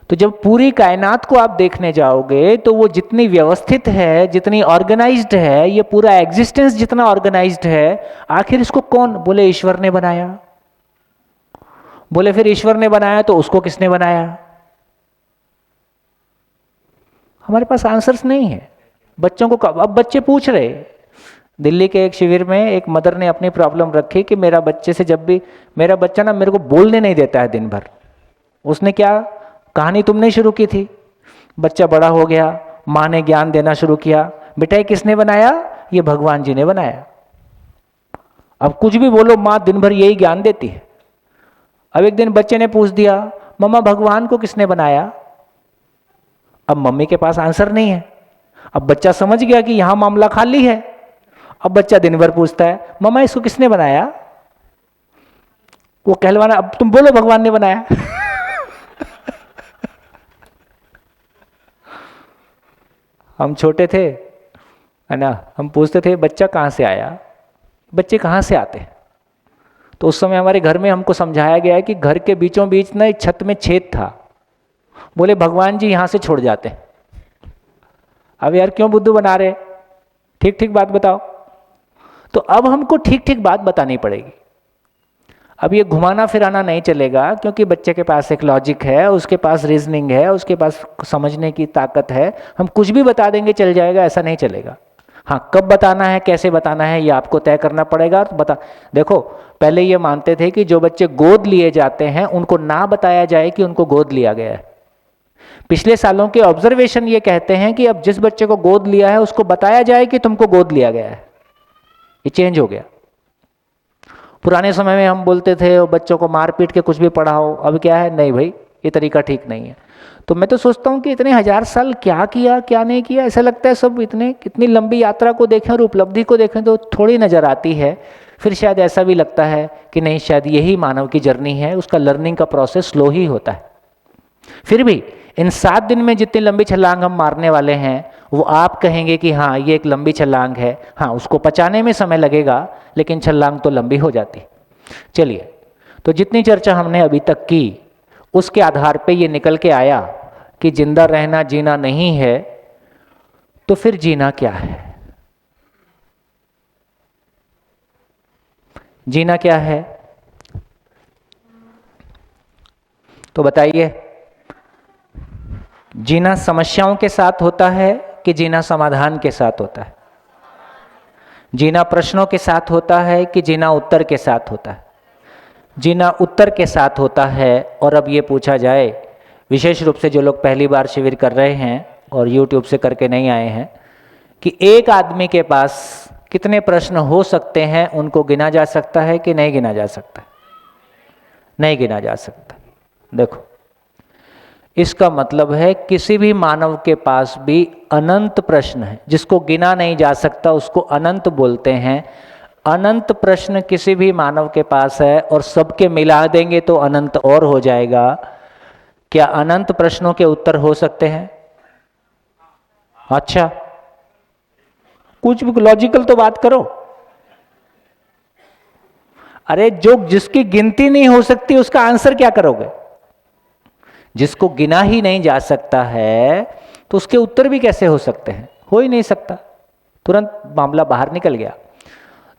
तो जब पूरी कायनात को आप देखने जाओगे तो वो जितनी व्यवस्थित है, जितनी ऑर्गेनाइज्ड है, ये पूरा एग्जिस्टेंस जितना ऑर्गेनाइज्ड है, आखिर इसको कौन? बोले ईश्वर ने बनाया। बोले फिर ईश्वर ने बनाया तो उसको किसने बनाया? हमारे पास आंसर्स नहीं है। बच्चों को अब बच्चे पूछ रहे, दिल्ली के एक शिविर में एक मदर ने अपनी प्रॉब्लम रखी कि मेरा बच्चे से जब भी मेरा बच्चा ना मेरे को बोलने नहीं देता है दिन भर। उसने क्या कहानी तुमने शुरू की थी, बच्चा बड़ा हो गया, माँ ने ज्ञान देना शुरू किया, बेटा ये किसने बनाया? ये भगवान जी ने बनाया। अब कुछ भी बोलो, माँ दिन भर यही ज्ञान देती है। अब एक दिन बच्चे ने पूछ दिया, मम्मा भगवान को किसने बनाया? अब मम्मी के पास आंसर नहीं है। अब बच्चा समझ गया कि यहां मामला खाली है। अब बच्चा दिन भर पूछता है, मम्मा इसको किसने बनाया? वो कहलवाना, अब तुम बोलो भगवान ने बनाया। हम छोटे थे, है ना, हम पूछते थे बच्चा कहाँ से आया, बच्चे कहाँ से आते हैं? तो उस समय हमारे घर में हमको समझाया गया है कि घर के बीचों बीच ना एक छत में छेद था। बोले भगवान जी यहाँ से छोड़ जाते हैं। अब यार क्यों बुद्धू बना रहे, ठीक ठीक बात बताओ। तो अब हमको ठीक ठीक बात बतानी पड़ेगी। अब ये घुमाना फिराना नहीं चलेगा, क्योंकि बच्चे के पास एक लॉजिक है, उसके पास रीजनिंग है, उसके पास समझने की ताकत है। हम कुछ भी बता देंगे चल जाएगा, ऐसा नहीं चलेगा। हाँ, कब बताना है, कैसे बताना है, ये आपको तय करना पड़ेगा। तो देखो, पहले ये मानते थे कि जो बच्चे गोद लिए जाते हैं उनको ना बताया जाए कि उनको गोद लिया गया है। पिछले सालों के ऑब्जर्वेशन ये कहते हैं कि अब जिस बच्चे को गोद लिया है उसको बताया जाए कि तुमको गोद लिया गया है। ये चेंज हो गया। पुराने समय में हम बोलते थे बच्चों को मार पीट के कुछ भी पढ़ाओ, अब क्या है, नहीं भाई ये तरीका ठीक नहीं है। तो मैं तो सोचता हूँ कि इतने 1000 साल क्या किया क्या नहीं किया, ऐसा लगता है सब इतनी लंबी यात्रा को देखें और उपलब्धि को देखें तो थोड़ी नज़र आती है। फिर शायद ऐसा भी लगता है कि नहीं, शायद यही मानव की जर्नी है, उसका लर्निंग का प्रोसेस स्लो ही होता है। फिर भी इन 7 दिन में जितनी लंबी छलांग हम मारने वाले हैं वो आप कहेंगे कि हाँ ये एक लंबी छलांग है। हाँ, उसको पचाने में समय लगेगा, लेकिन छलांग तो लंबी हो जाती। चलिए, तो जितनी चर्चा हमने अभी तक की उसके आधार पे ये निकल के आया कि जिंदा रहना जीना नहीं है, तो फिर जीना क्या है? जीना क्या है? तो बताइए, जीना समस्याओं के साथ होता है कि जीना समाधान के साथ होता है? जीना प्रश्नों के साथ होता है कि जीना उत्तर के साथ होता है? जीना उत्तर के साथ होता है। और अब ये पूछा जाए, विशेष रूप से जो लोग पहली बार शिविर कर रहे हैं और YouTube से करके नहीं आए हैं, कि एक आदमी के पास कितने प्रश्न हो सकते हैं, उनको गिना जा सकता है कि नहीं गिना जा सकता? नहीं गिना जा सकता। देखो, इसका मतलब है किसी भी मानव के पास भी अनंत प्रश्न है। जिसको गिना नहीं जा सकता उसको अनंत बोलते हैं। अनंत प्रश्न किसी भी मानव के पास है और सबके मिला देंगे तो अनंत और हो जाएगा। क्या अनंत प्रश्नों के उत्तर हो सकते हैं? अच्छा, कुछ भी लॉजिकल तो बात करो। अरे जो जिसकी गिनती नहीं हो सकती उसका आंसर क्या करोगे? जिसको गिना ही नहीं जा सकता है तो उसके उत्तर भी कैसे हो सकते हैं? हो ही नहीं सकता। तुरंत मामला बाहर निकल गया।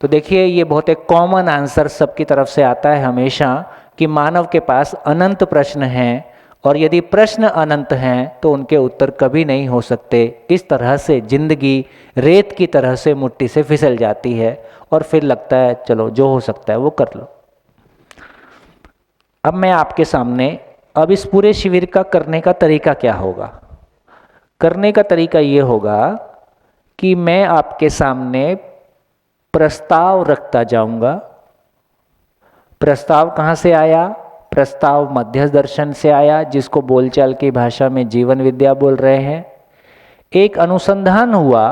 तो देखिए, ये बहुत एक कॉमन आंसर सबकी तरफ से आता है हमेशा कि मानव के पास अनंत प्रश्न हैं, और यदि प्रश्न अनंत हैं तो उनके उत्तर कभी नहीं हो सकते। इस तरह से जिंदगी रेत की तरह से मुट्ठी से फिसल जाती है और फिर लगता है चलो जो हो सकता है वो कर लो। अब मैं आपके सामने, अब इस पूरे शिविर का करने का तरीका क्या होगा? करने का तरीका ये होगा कि मैं आपके सामने प्रस्ताव रखता जाऊंगा। प्रस्ताव कहाँ से आया? प्रस्ताव मध्यस्थ दर्शन से आया, जिसको बोलचाल की भाषा में जीवन विद्या बोल रहे हैं। एक अनुसंधान हुआ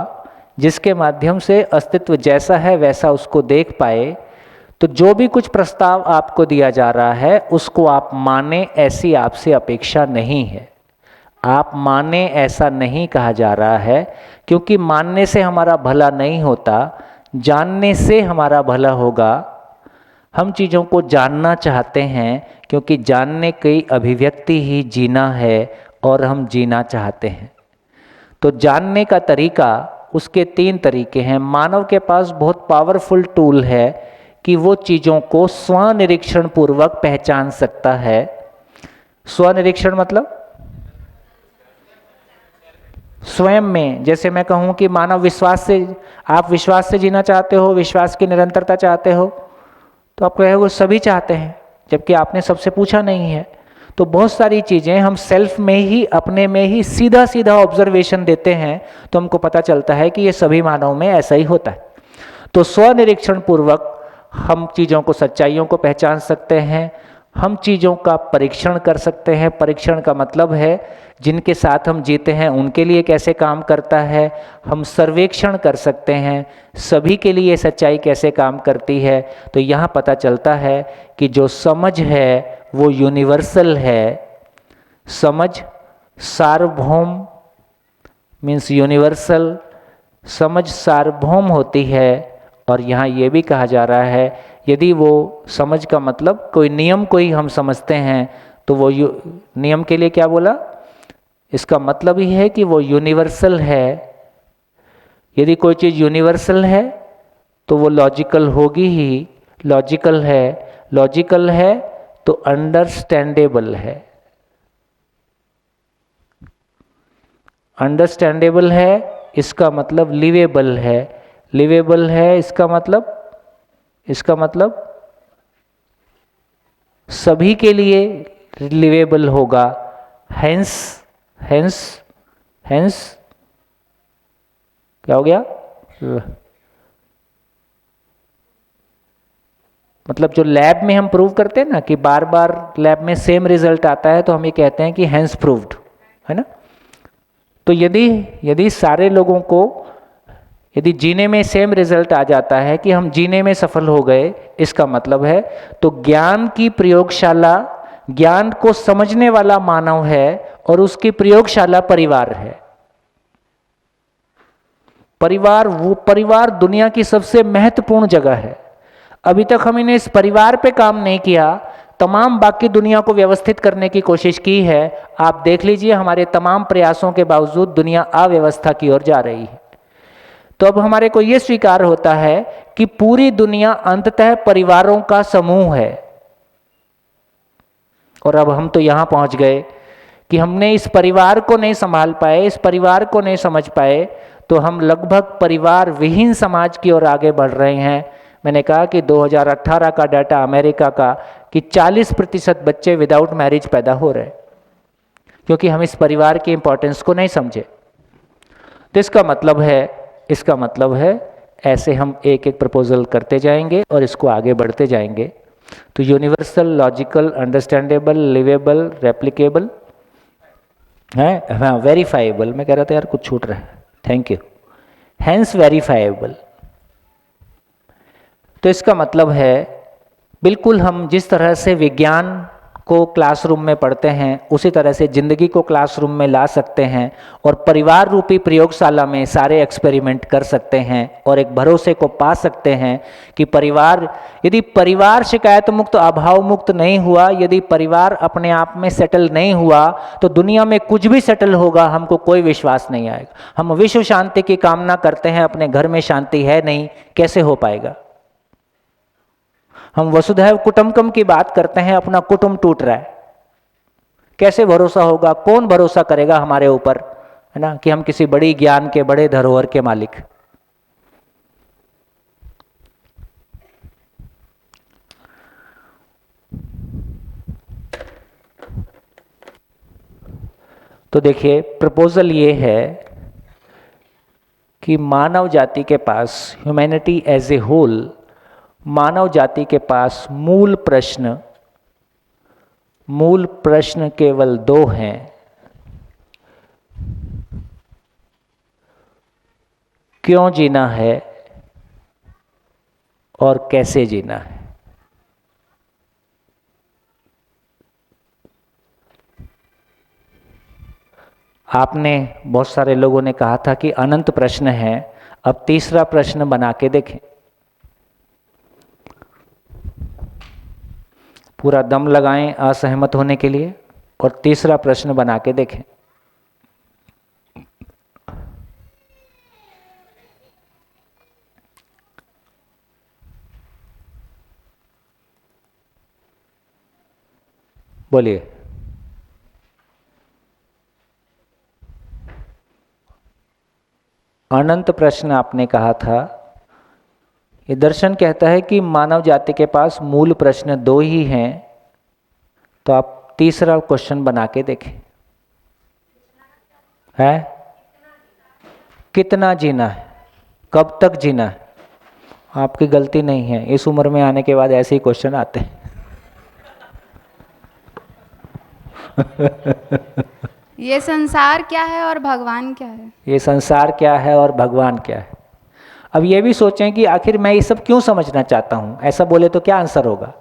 जिसके माध्यम से अस्तित्व जैसा है वैसा उसको देख पाए। तो जो भी कुछ प्रस्ताव आपको दिया जा रहा है उसको आप माने, ऐसी आपसे अपेक्षा नहीं है। आप माने ऐसा नहीं कहा जा रहा है, क्योंकि मानने से हमारा भला नहीं होता, जानने से हमारा भला होगा। हम चीज़ों को जानना चाहते हैं क्योंकि जानने की अभिव्यक्ति ही जीना है और हम जीना चाहते हैं। तो जानने का तरीका, उसके 3 तरीके हैं। मानव के पास बहुत पावरफुल टूल है कि वो चीज़ों को स्वनिरीक्षण पूर्वक पहचान सकता है। स्वनिरीक्षण मतलब स्वयं में, जैसे मैं कहूँ कि मानव विश्वास से, आप विश्वास से जीना चाहते हो, विश्वास की निरंतरता चाहते हो, तो आप कहोगे सभी चाहते हैं, जबकि आपने सबसे पूछा नहीं है। तो बहुत सारी चीज़ें हम सेल्फ में ही, अपने में ही सीधा सीधा ऑब्जर्वेशन देते हैं, तो हमको पता चलता है कि ये सभी मानव में ऐसा ही होता है। तो स्वनिरीक्षण पूर्वक हम चीज़ों को, सच्चाइयों को पहचान सकते हैं। हम चीज़ों का परीक्षण कर सकते हैं। परीक्षण का मतलब है जिनके साथ हम जीते हैं उनके लिए कैसे काम करता है। हम सर्वेक्षण कर सकते हैं सभी के लिए सच्चाई कैसे काम करती है। तो यहाँ पता चलता है कि जो समझ है वो यूनिवर्सल है। समझ सार्वभौम मीन्स यूनिवर्सल, समझ सार्वभौम होती है। और यहाँ ये भी कहा जा रहा है, यदि वो समझ का मतलब कोई नियम को ही हम समझते हैं तो वो नियम के लिए क्या बोला? इसका मतलब ही है कि वो यूनिवर्सल है। यदि कोई चीज़ यूनिवर्सल है तो वो लॉजिकल होगी ही। लॉजिकल है, लॉजिकल है तो अंडरस्टैंडेबल है। अंडरस्टैंडेबल है इसका मतलब लिवेबल है। लिवेबल है इसका मतलब सभी के लिए लिवेबल होगा। हेंस क्या हो गया? मतलब जो लैब में हम प्रूव करते हैं ना कि बार बार लैब में सेम रिजल्ट आता है, तो हम ये कहते हैं कि हेंस प्रूव्ड, है ना। तो यदि सारे लोगों को, यदि जीने में सेम रिजल्ट आ जाता है कि हम जीने में सफल हो गए, इसका मतलब है तो ज्ञान की प्रयोगशाला, ज्ञान को समझने वाला मानव है और उसकी प्रयोगशाला परिवार है। परिवार दुनिया की सबसे महत्वपूर्ण जगह है। अभी तक हमने इस परिवार पे काम नहीं किया, तमाम बाकी दुनिया को व्यवस्थित करने की कोशिश की है। आप देख लीजिए हमारे तमाम प्रयासों के बावजूद दुनिया अव्यवस्था की ओर जा रही है। तो अब हमारे को यह स्वीकार होता है कि पूरी दुनिया अंततः परिवारों का समूह है। और अब हम तो यहां पहुंच गए कि हमने इस परिवार को नहीं संभाल पाए, इस परिवार को नहीं समझ पाए, तो हम लगभग परिवार विहीन समाज की ओर आगे बढ़ रहे हैं। मैंने कहा कि 2018 का डाटा अमेरिका का, कि 40% बच्चे विदाउट मैरिज पैदा हो रहे हैं, क्योंकि हम इस परिवार की इंपॉर्टेंस को नहीं समझे। तो इसका मतलब है ऐसे हम एक एक प्रपोजल करते जाएंगे और इसको आगे बढ़ते जाएंगे। तो universal, logical, understandable, livable, replicable है, हाँ वेरीफाइबल, मैं कह रहा था यार कुछ छूट रहा है, थैंक यू, हैंस वेरीफाइबल। तो इसका मतलब है बिल्कुल हम जिस तरह से विज्ञान को क्लासरूम में पढ़ते हैं उसी तरह से जिंदगी को क्लासरूम में ला सकते हैं और परिवार रूपी प्रयोगशाला में सारे एक्सपेरिमेंट कर सकते हैं और एक भरोसे को पा सकते हैं कि यदि परिवार शिकायत मुक्त, अभाव मुक्त नहीं हुआ, यदि परिवार अपने आप में सेटल नहीं हुआ, तो दुनिया में कुछ भी सेटल होगा हमको कोई विश्वास नहीं आएगा। हम विश्व शांति की कामना करते हैं, अपने घर में शांति है नहीं, कैसे हो पाएगा? हम वसुधैव कुटुंबकम की बात करते हैं, अपना कुटुंब टूट रहा है, कैसे भरोसा होगा? कौन भरोसा करेगा हमारे ऊपर, है ना, कि हम किसी बड़ी ज्ञान के, बड़े धरोहर के मालिक। तो देखिए प्रपोजल ये है कि मानव जाति के पास, ह्यूमैनिटी एज ए होल, मानव जाति के पास मूल प्रश्न केवल 2 हैं। क्यों जीना है और कैसे जीना है। आपने, बहुत सारे लोगों ने कहा था कि अनंत प्रश्न है, अब तीसरा प्रश्न बना के देखें। पूरा दम लगाएं असहमत होने के लिए और तीसरा प्रश्न बना के देखें। बोलिए। अनंत प्रश्न आपने कहा था। ये दर्शन कहता है कि मानव जाति के पास मूल प्रश्न 2 ही हैं, तो आप तीसरा क्वेश्चन बना के देखें। है कितना जीना है, कब तक जीना है। आपकी गलती नहीं है, इस उम्र में आने के बाद ऐसे ही क्वेश्चन आते हैं। ये संसार क्या है और भगवान क्या है? ये संसार क्या है और भगवान क्या है। अब ये भी सोचें कि आखिर मैं ये सब क्यों समझना चाहता हूं। ऐसा बोले तो क्या आंसर होगा?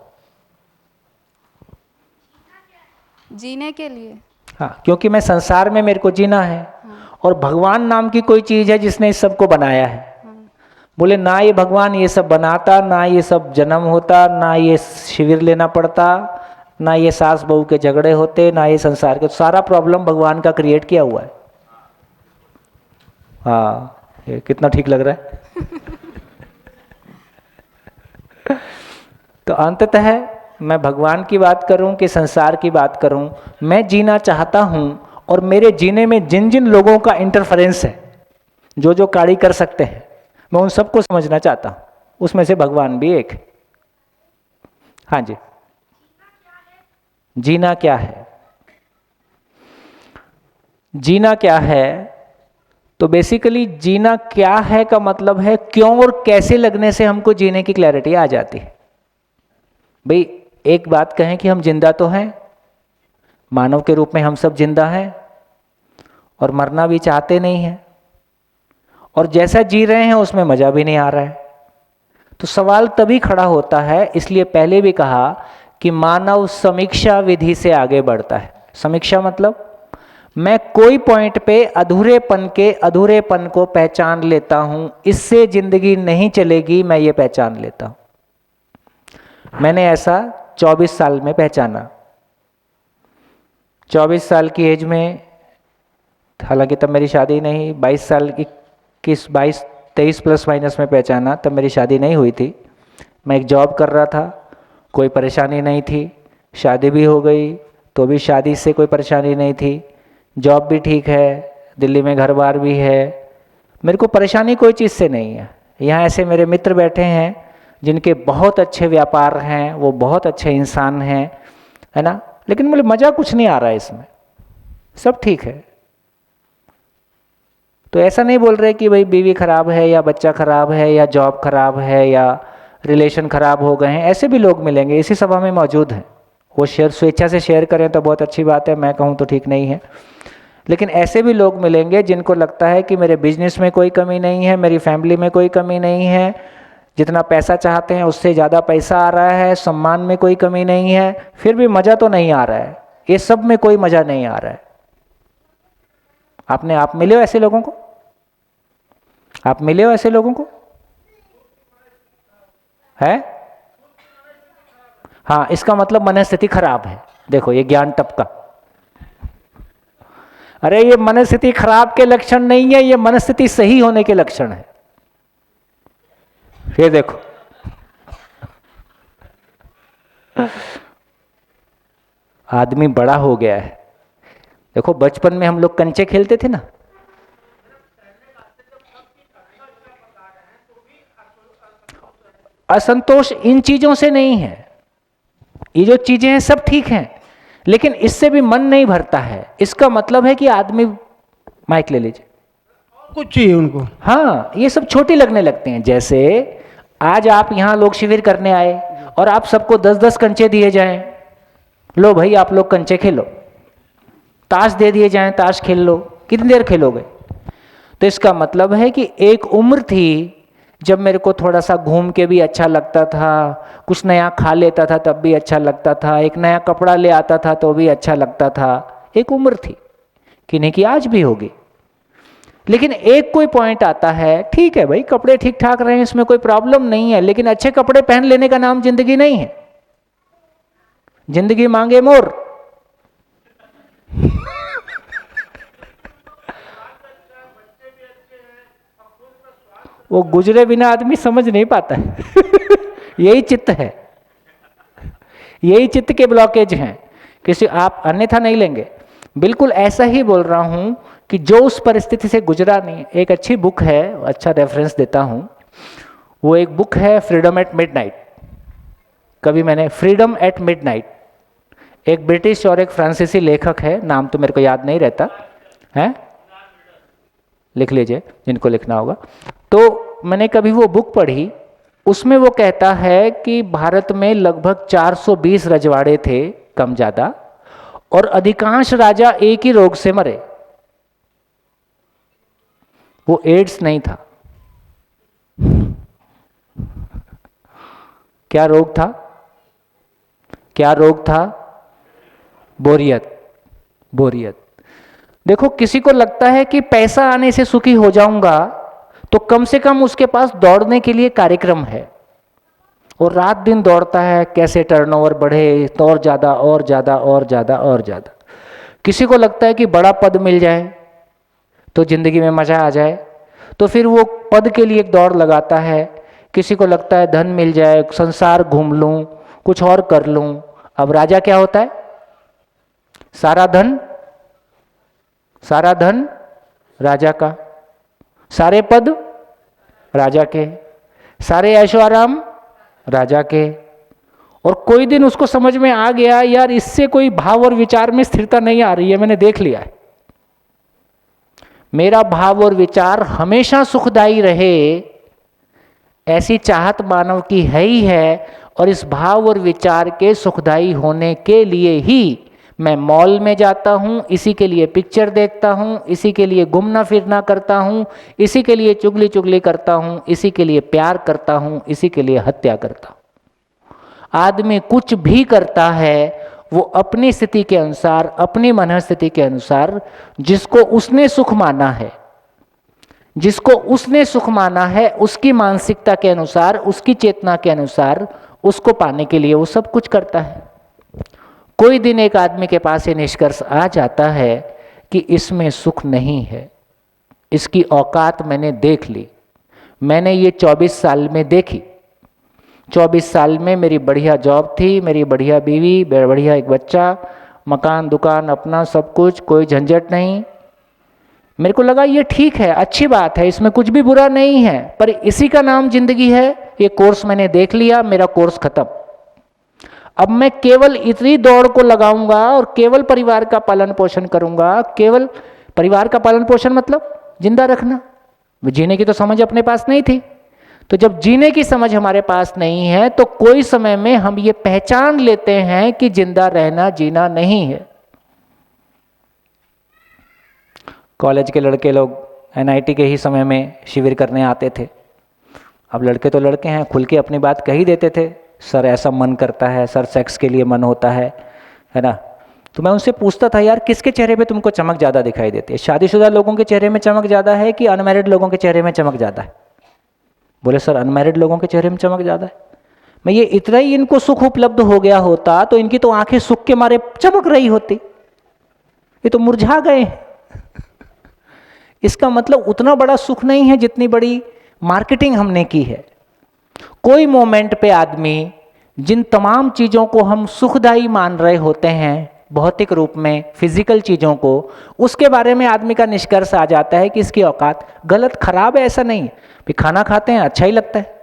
जीने के लिए। हाँ, क्योंकि मैं संसार में, मेरे को जीना है। हाँ। और भगवान नाम की कोई चीज है जिसने इस सब को बनाया है। हाँ। बोले ना ये भगवान ये सब बनाता, ना ये सब जन्म होता, ना ये शिविर लेना पड़ता, ना ये सास बहू के झगड़े होते, ना ये संसार के, सारा प्रॉब्लम भगवान का क्रिएट किया हुआ है। हाँ, ये कितना ठीक लग रहा है। तो अंततः मैं भगवान की बात करूं कि संसार की बात करूं, मैं जीना चाहता हूं और मेरे जीने में जिन जिन लोगों का इंटरफेरेंस है, जो जो कार्य कर सकते हैं, मैं उन सबको समझना चाहता हूं। उसमें से भगवान भी एक है। हाँ जी, जीना क्या है? जीना क्या है तो बेसिकली जीना क्या है का मतलब है क्यों और कैसे लगने से हमको जीने की क्लैरिटी आ जाती है। भाई एक बात कहें कि हम जिंदा तो हैं, मानव के रूप में हम सब जिंदा हैं और मरना भी चाहते नहीं हैं, और जैसा जी रहे हैं उसमें मजा भी नहीं आ रहा है। तो सवाल तभी खड़ा होता है, इसलिए पहले भी कहा कि मानव समीक्षा विधि से आगे बढ़ता है। समीक्षा मतलब मैं कोई पॉइंट पे अधूरेपन को पहचान लेता हूं, इससे जिंदगी नहीं चलेगी, मैं ये पहचान लेता हूं। मैंने ऐसा 24 साल में पहचाना। 24 साल की एज में, हालांकि तब मेरी शादी नहीं, 22 साल की 23 प्लस माइनस में पहचाना, तब मेरी शादी नहीं हुई थी। मैं एक जॉब कर रहा था, कोई परेशानी नहीं थी। शादी भी हो गई तो भी शादी से कोई परेशानी नहीं थी। जॉब भी ठीक है, दिल्ली में घर बार भी है, मेरे को परेशानी कोई चीज़ से नहीं है। यहाँ ऐसे मेरे मित्र बैठे हैं जिनके बहुत अच्छे व्यापार हैं, वो बहुत अच्छे इंसान हैं, है ना, लेकिन मुझे मज़ा कुछ नहीं आ रहा है इसमें, सब ठीक है। तो ऐसा नहीं बोल रहे कि भाई बीवी खराब है या बच्चा खराब है या जॉब खराब है या रिलेशन खराब हो गए हैं, ऐसे भी लोग मिलेंगे, इसी सभा में मौजूद हैं। वो शेयर स्वेच्छा से शेयर करें तो बहुत अच्छी बात है, मैं कहूँ तो ठीक नहीं है, लेकिन ऐसे भी लोग मिलेंगे जिनको लगता है कि मेरे बिजनेस में कोई कमी नहीं है, मेरी फैमिली में कोई कमी नहीं है, जितना पैसा चाहते हैं उससे ज़्यादा पैसा आ रहा है, सम्मान में कोई कमी नहीं है, फिर भी मज़ा तो नहीं आ रहा है, ये सब में कोई मज़ा नहीं आ रहा है। आप मिले हो ऐसे लोगों को? आप मिले हो ऐसे लोगों को? है? हाँ, इसका मतलब मनस्थिति खराब है। देखो ये ज्ञान टपका। अरे ये मनस्थिति खराब के लक्षण नहीं है, ये मनस्थिति सही होने के लक्षण है। ये देखो आदमी बड़ा हो गया है। देखो बचपन में हम लोग कंचे खेलते थे ना, असंतोष इन चीजों से नहीं है, ये जो चीजें हैं सब ठीक हैं, लेकिन इससे भी मन नहीं भरता है। इसका मतलब है कि आदमी, माइक ले लीजिए, कुछ चाहिए उनको। हाँ, ये सब छोटे लगने लगते हैं। जैसे आज आप यहाँ लोग शिविर करने आए और आप सबको 10-10 कंचे दिए जाएं, लो भाई आप लोग कंचे खेलो, ताश दे दिए जाएं, ताश खेल लो, कितनी देर खेलोगे? तो इसका मतलब है कि एक उम्र थी जब मेरे को थोड़ा सा घूम के भी अच्छा लगता था, कुछ नया खा लेता था तब भी अच्छा लगता था, एक नया कपड़ा ले आता था तो भी अच्छा लगता था। एक उम्र थी कि नहीं कि आज भी होगी। लेकिन एक कोई पॉइंट आता है, ठीक है भाई कपड़े ठीक ठाक रहे हैं, इसमें कोई प्रॉब्लम नहीं है, लेकिन अच्छे कपड़े पहन लेने का नाम जिंदगी नहीं है। जिंदगी मांगे मोर। वो गुजरे बिना आदमी समझ नहीं पाता है। यही चित्त है, यही चित्त के ब्लॉकेज हैं। किसी आप अन्यथा नहीं लेंगे, बिल्कुल ऐसा ही बोल रहा हूं कि जो उस परिस्थिति से गुजरा नहीं। एक अच्छी बुक है, अच्छा रेफरेंस देता हूं, वो एक बुक है फ्रीडम एट मिडनाइट। कभी मैंने फ्रीडम एट मिडनाइट, एक ब्रिटिश और एक फ्रांसीसी लेखक है, नाम तो मेरे को याद नहीं रहता है, लिख लीजिए जिनको लिखना होगा। तो मैंने कभी वो बुक पढ़ी, उसमें वो कहता है कि भारत में लगभग 420 रजवाड़े थे कम ज़्यादा, और अधिकांश राजा एक ही रोग से मरे। वो एड्स नहीं था। क्या रोग था? क्या रोग था? बोरियत। बोरियत। देखो किसी को लगता है कि पैसा आने से सुखी हो जाऊंगा, तो कम से कम उसके पास दौड़ने के लिए कार्यक्रम है, और रात दिन दौड़ता है कैसे टर्नओवर बढ़े, तो और ज़्यादा और ज़्यादा और ज़्यादा और ज़्यादा। किसी को लगता है कि बड़ा पद मिल जाए तो ज़िंदगी में मज़ा आ जाए, तो फिर वो पद के लिए एक दौड़ लगाता है। किसी को लगता है धन मिल जाए, संसार घूम लूँ, कुछ और कर लूँ। अब राजा क्या होता है? सारा धन राजा का, सारे पद राजा के, सारे ऐशो आराम राजा के। और कोई दिन उसको समझ में आ गया यार इससे कोई भाव और विचार में स्थिरता नहीं आ रही है, मैंने देख लिया है, मेरा भाव और विचार हमेशा सुखदायी रहे, ऐसी चाहत मानव की है ही है। और इस भाव और विचार के सुखदायी होने के लिए ही मैं मॉल में जाता हूँ, इसी के लिए पिक्चर देखता हूँ, इसी के लिए घूमना फिरना करता हूँ, इसी के लिए चुगली चुगली करता हूँ, इसी के लिए प्यार करता हूँ, इसी के लिए हत्या करता हूँ। आदमी कुछ भी करता है वो अपनी स्थिति के अनुसार, अपनी मनस्थिति के अनुसार, जिसको उसने सुख माना है, जिसको उसने सुख माना है, उसकी मानसिकता के अनुसार, उसकी चेतना के अनुसार, उसको पाने के लिए वो सब कुछ करता है। कोई दिन एक आदमी के पास ये निष्कर्ष आ जाता है कि इसमें सुख नहीं है, इसकी औकात मैंने देख ली। मैंने ये 24 साल में देखी। 24 साल में मेरी बढ़िया जॉब थी, मेरी बढ़िया बीवी, बढ़िया एक बच्चा, मकान दुकान अपना सब कुछ, कोई झंझट नहीं। मेरे को लगा ये ठीक है, अच्छी बात है, इसमें कुछ भी बुरा नहीं है, पर इसी का नाम जिंदगी है? ये कोर्स मैंने देख लिया, मेरा कोर्स खत्म। अब मैं केवल इतनी दौड़ को लगाऊंगा और केवल परिवार का पालन पोषण करूंगा। केवल परिवार का पालन पोषण मतलब जिंदा रखना। जीने की तो समझ अपने पास नहीं थी। तो जब जीने की समझ हमारे पास नहीं है तो कोई समय में हम ये पहचान लेते हैं कि जिंदा रहना जीना नहीं है। कॉलेज के लड़के लोग एनआईटी के ही समय में शिविर करने आते थे। अब लड़के तो लड़के हैं, खुल के अपनी बात कही देते थे, सर ऐसा मन करता है, सर सेक्स के लिए मन होता है ना। तो मैं उनसे पूछता था, यार किसके चेहरे पे तुमको चमक ज़्यादा दिखाई देती है? शादीशुदा लोगों के चेहरे में चमक ज़्यादा है कि अनमैरिड लोगों के चेहरे में चमक ज़्यादा है? बोले सर अनमैरिड लोगों के चेहरे में चमक ज़्यादा है। मैं ये इतना ही इनको सुख उपलब्ध हो गया होता तो इनकी तो आंखें सुख के मारे चमक रही होती, ये तो मुरझा गए। इसका मतलब उतना बड़ा सुख नहीं है जितनी बड़ी मार्केटिंग हमने की है। कोई मोमेंट पे आदमी जिन तमाम चीज़ों को हम सुखदायी मान रहे होते हैं भौतिक रूप में, फिजिकल चीज़ों को, उसके बारे में आदमी का निष्कर्ष आ जाता है कि इसकी औकात गलत खराब है। ऐसा नहीं है भी खाना खाते हैं अच्छा ही लगता है,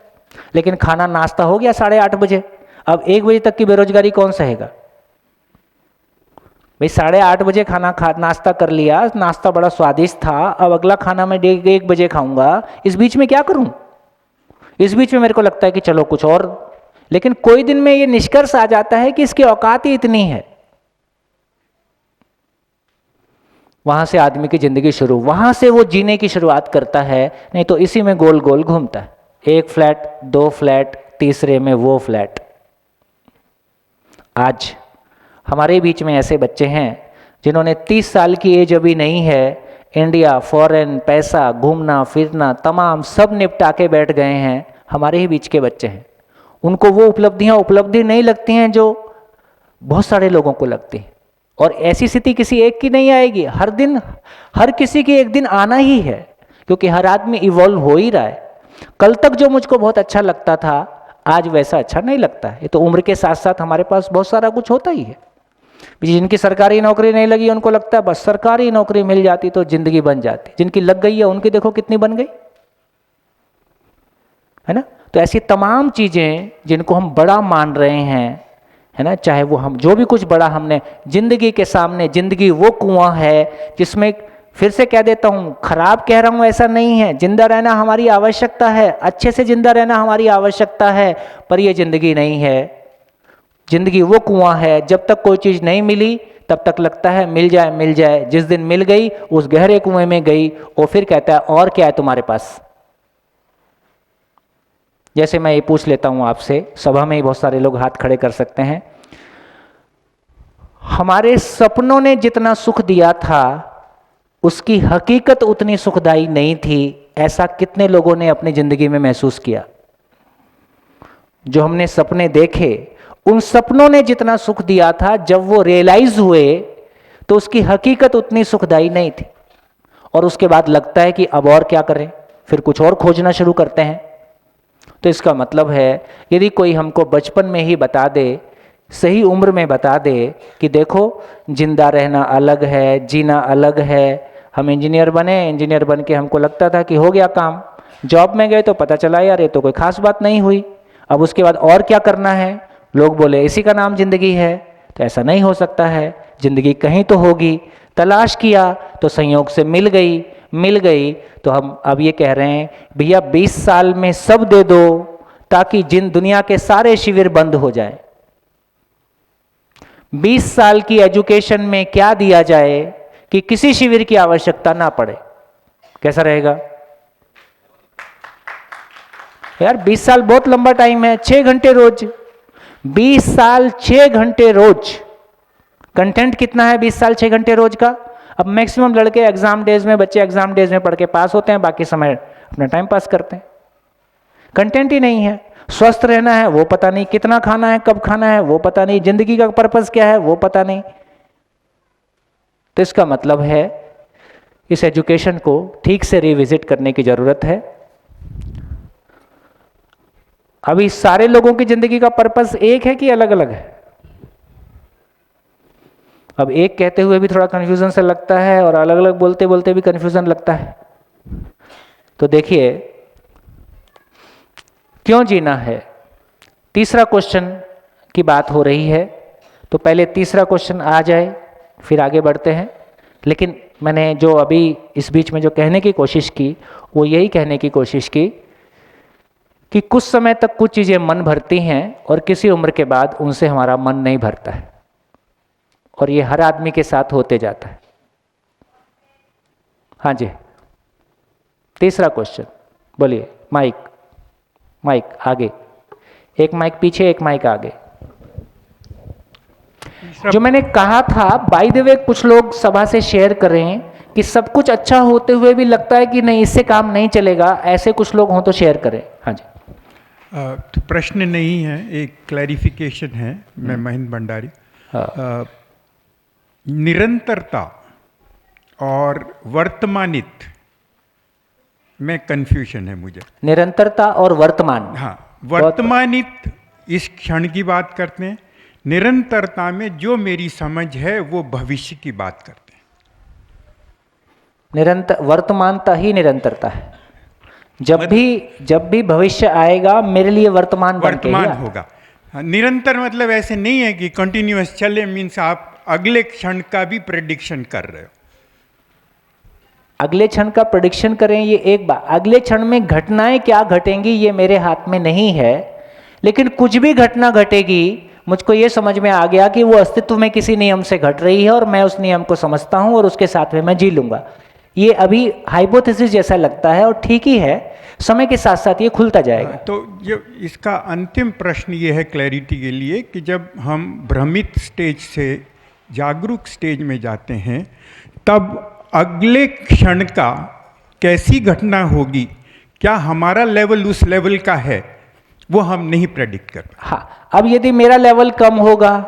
लेकिन खाना नाश्ता हो गया 8:30 बजे, अब 1 बजे तक की बेरोजगारी कौन सहेगा भाई? 8:30 बजे नाश्ता कर लिया, नाश्ता बड़ा स्वादिष्ट था, अब अगला खाना मैं 1 बजे खाऊंगा, इस बीच में क्या करूं? इस बीच में मेरे को लगता है कि चलो कुछ और, लेकिन कोई दिन में ये निष्कर्ष आ जाता है कि इसकी औकात ही इतनी है। वहां से आदमी की जिंदगी शुरू, वहां से वो जीने की शुरुआत करता है, नहीं तो इसी में गोल गोल घूमता है। 1 फ्लैट, 2 फ्लैट, तीसरे में वो फ्लैट। आज हमारे बीच में ऐसे बच्चे हैं जिन्होंने 30 साल की एज अभी नहीं है, इंडिया, फॉरेन, पैसा, घूमना फिरना तमाम सब निपटा के बैठ गए हैं। हमारे ही बीच के बच्चे हैं, उनको वो उपलब्धि नहीं लगती हैं जो बहुत सारे लोगों को लगती है। और ऐसी स्थिति किसी एक की नहीं आएगी, हर दिन हर किसी की एक दिन आना ही है, क्योंकि हर आदमी इवॉल्व हो ही रहा है। कल तक जो मुझको बहुत अच्छा लगता था आज वैसा अच्छा नहीं लगता है। ये तो उम्र के साथ साथ हमारे पास बहुत सारा कुछ होता ही है। जिनकी सरकारी नौकरी नहीं लगी उनको लगता है बस सरकारी नौकरी मिल जाती तो जिंदगी बन जाती, जिनकी लग गई है उनकी देखो कितनी बन गई, है ना। तो ऐसी तमाम चीजें जिनको हम बड़ा मान रहे हैं, है ना, चाहे वो हम जो भी कुछ बड़ा हमने जिंदगी के सामने, जिंदगी वो कुआं है जिसमें, फिर से कह देता हूं, खराब कह रहा हूं ऐसा नहीं है, जिंदा रहना हमारी आवश्यकता है, अच्छे से जिंदा रहना हमारी आवश्यकता है, पर ये जिंदगी नहीं है। जिंदगी वो कुआं है, जब तक कोई चीज नहीं मिली तब तक लगता है मिल जाए मिल जाए, जिस दिन मिल गई उस गहरे कुएं में गई और फिर कहता है और क्या है तुम्हारे पास। जैसे मैं ये पूछ लेता हूं आपसे, सभा में ही बहुत सारे लोग हाथ खड़े कर सकते हैं, हमारे सपनों ने जितना सुख दिया था उसकी हकीकत उतनी सुखदायी नहीं थी, ऐसा कितने लोगों ने अपनी जिंदगी में महसूस किया। जो हमने सपने देखे उन सपनों ने जितना सुख दिया था, जब वो रियलाइज हुए तो उसकी हकीकत उतनी सुखदायी नहीं थी, और उसके बाद लगता है कि अब और क्या करें, फिर कुछ और खोजना शुरू करते हैं। तो इसका मतलब है यदि कोई हमको बचपन में ही बता दे, सही उम्र में बता दे कि देखो जिंदा रहना अलग है, जीना अलग है। हम इंजीनियर बने, इंजीनियर बन के हमको लगता था कि हो गया काम, जॉब में गए तो पता चला यार ये तो कोई खास बात नहीं हुई, अब उसके बाद और क्या करना है, लोग बोले इसी का नाम जिंदगी है। तो ऐसा नहीं हो सकता है, जिंदगी कहीं तो होगी। तलाश किया तो संयोग से मिल गई तो हम अब ये कह रहे हैं भैया 20 साल में सब दे दो ताकि जिन दुनिया के सारे शिविर बंद हो जाए। 20 साल की एजुकेशन में क्या दिया जाए कि किसी शिविर की आवश्यकता ना पड़े, कैसा रहेगा यार? 20 साल बहुत लंबा टाइम है, 6 घंटे रोज, 20 साल 6 घंटे रोज। कंटेंट कितना है 20 साल 6 घंटे रोज का? अब मैक्सिमम लड़के एग्जाम डेज में, बच्चे एग्जाम डेज में पढ़ के पास होते हैं, बाकी समय अपना टाइम पास करते हैं। कंटेंट ही नहीं है। स्वस्थ रहना है वो पता नहीं, कितना खाना है, कब खाना है वो पता नहीं, जिंदगी का पर्पस क्या है वो पता नहीं। तो इसका मतलब है इस एजुकेशन को ठीक से रिविजिट करने की जरूरत है। अभी सारे लोगों की जिंदगी का पर्पस एक है कि अलग अलग है? अब एक कहते हुए भी थोड़ा कंफ्यूजन से लगता है और अलग अलग बोलते बोलते भी कंफ्यूजन लगता है। तो देखिए, क्यों जीना है? तीसरा क्वेश्चन की बात हो रही है, तो पहले तीसरा क्वेश्चन आ जाए फिर आगे बढ़ते हैं। लेकिन मैंने जो अभी इस बीच में जो कहने की कोशिश की वो यही कहने की कोशिश की कि कुछ समय तक कुछ चीज़ें मन भरती हैं और किसी उम्र के बाद उनसे हमारा मन नहीं भरता है, और ये हर आदमी के साथ होते जाता है। हाँ जी, तीसरा क्वेश्चन बोलिए। माइक आगे, एक माइक पीछे, एक माइक आगे। जो मैंने कहा था, बाय द वे कुछ लोग सभा से शेयर करें कि सब कुछ अच्छा होते हुए भी लगता है कि नहीं इससे काम नहीं चलेगा, ऐसे कुछ लोग हों तो शेयर करें। हाँ जी। तो प्रश्न नहीं है, एक क्लैरिफिकेशन है। मैं महेंद्र भंडारी। निरंतरता और वर्तमानित में कंफ्यूजन है मुझे। निरंतरता और वर्तमान। हाँ, वर्तमानित इस क्षण की बात करते हैं, निरंतरता में जो मेरी समझ है वो भविष्य की बात करते हैं। वर्तमानता ही निरंतरता है। जब भी भविष्य आएगा मेरे लिए वर्तमान होगा। निरंतर मतलब ऐसे नहीं है कि कंटिन्यूअस चले, मीन्स आप अगले क्षण का भी प्रेडिक्शन कर रहे हो। अगले क्षण का प्रेडिक्शन करें ये एक बात, अगले क्षण में घटनाएं क्या घटेंगी ये मेरे हाथ में नहीं है, लेकिन कुछ भी घटना घटेगी मुझको ये समझ में आ गया कि वो अस्तित्व में किसी नियम से घट रही है और मैं उस नियम को समझता हूं और उसके साथ में मैं जी लूंगा। ये अभी हाइपोथेसिस जैसा लगता है और ठीक ही है, समय के साथ साथ ये खुलता जाएगा। तो जो इसका अंतिम प्रश्न ये है क्लैरिटी के लिए कि जब हम भ्रमित स्टेज से जागरूक स्टेज में जाते हैं तब अगले क्षण का कैसी घटना होगी, क्या हमारा लेवल उस लेवल का है, वो हम नहीं प्रेडिक्ट कर पाते। हाँ, अब यदि मेरा लेवल कम होगा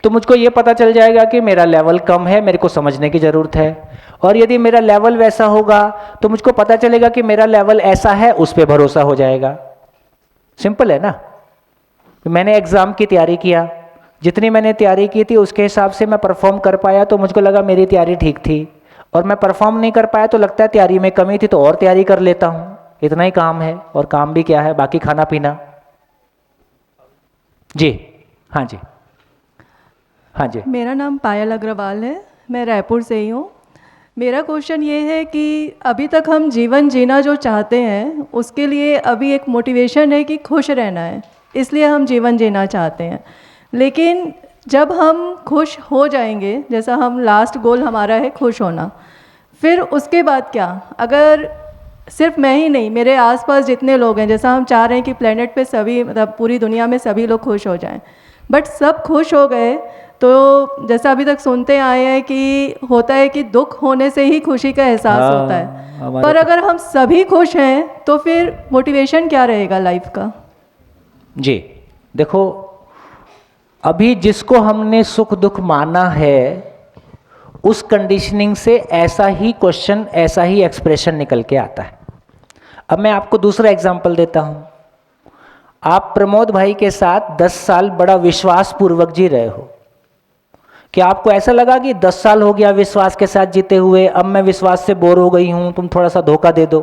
तो मुझको ये पता चल जाएगा कि मेरा लेवल कम है, मेरे को समझने की जरूरत है। और यदि मेरा लेवल वैसा होगा तो मुझको पता चलेगा कि मेरा लेवल ऐसा है, उस पर भरोसा हो जाएगा। सिंपल है ना। मैंने एग्जाम की तैयारी किया, जितनी मैंने तैयारी की थी उसके हिसाब से मैं परफॉर्म कर पाया तो मुझको लगा मेरी तैयारी ठीक थी, और मैं परफॉर्म नहीं कर पाया तो लगता है तैयारी में कमी थी तो और तैयारी कर लेता हूँ। इतना ही काम है, और काम भी क्या है, बाकी खाना पीना। जी हाँ जी। हाँ जी, मेरा नाम पायल अग्रवाल है, मैं रायपुर से ही हूँ। मेरा क्वेश्चन ये है कि अभी तक हम जीवन जीना जो चाहते हैं उसके लिए अभी एक मोटिवेशन है कि खुश रहना है, इसलिए हम जीवन जीना चाहते हैं। लेकिन जब हम खुश हो जाएंगे, जैसा हम लास्ट गोल हमारा है खुश होना, फिर उसके बाद क्या? अगर सिर्फ मैं ही नहीं, मेरे आसपास जितने लोग हैं, जैसा हम चाह रहे हैं कि प्लेनेट पे सभी, मतलब पूरी दुनिया में सभी लोग खुश हो जाएं, बट सब खुश हो गए तो जैसा अभी तक सुनते आए हैं कि होता है कि दुख होने से ही खुशी का एहसास होता है। पर अगर हम सभी खुश हैं तो फिर मोटिवेशन क्या रहेगा लाइफ का? जी देखो, अभी जिसको हमने सुख दुख माना है उस कंडीशनिंग से ऐसा ही क्वेश्चन, ऐसा ही एक्सप्रेशन निकल के आता है। अब मैं आपको दूसरा एग्जांपल देता हूं। आप प्रमोद भाई के साथ 10 साल बड़ा विश्वास पूर्वक जी रहे हो। क्या आपको ऐसा लगा कि 10 साल हो गया विश्वास के साथ जीते हुए, अब मैं विश्वास से बोर हो गई हूं, तुम थोड़ा सा धोखा दे दो?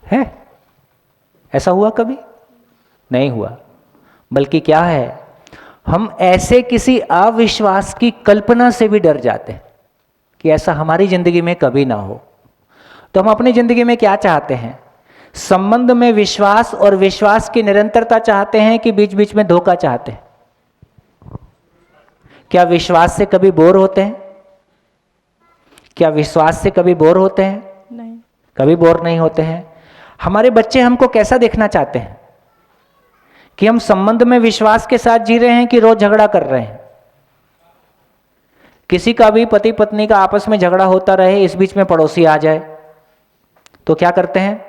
है ऐसा हुआ कभी? नहीं हुआ। बल्कि क्या है, हम ऐसे किसी अविश्वास की कल्पना से भी डर जाते हैं कि ऐसा हमारी जिंदगी में कभी ना हो। तो हम अपनी जिंदगी में क्या चाहते हैं? संबंध में विश्वास और विश्वास की निरंतरता चाहते हैं कि बीच बीच में धोखा चाहते हैं? क्या विश्वास से कभी बोर होते हैं? क्या विश्वास से कभी बोर होते हैं? नहीं, कभी बोर नहीं होते हैं। हमारे बच्चे हमको कैसा देखना चाहते हैं? कि हम संबंध में विश्वास के साथ जी रहे हैं कि रोज झगड़ा कर रहे हैं। किसी का भी पति पत्नी का आपस में झगड़ा होता रहे, इस बीच में पड़ोसी आ जाए तो क्या करते हैं?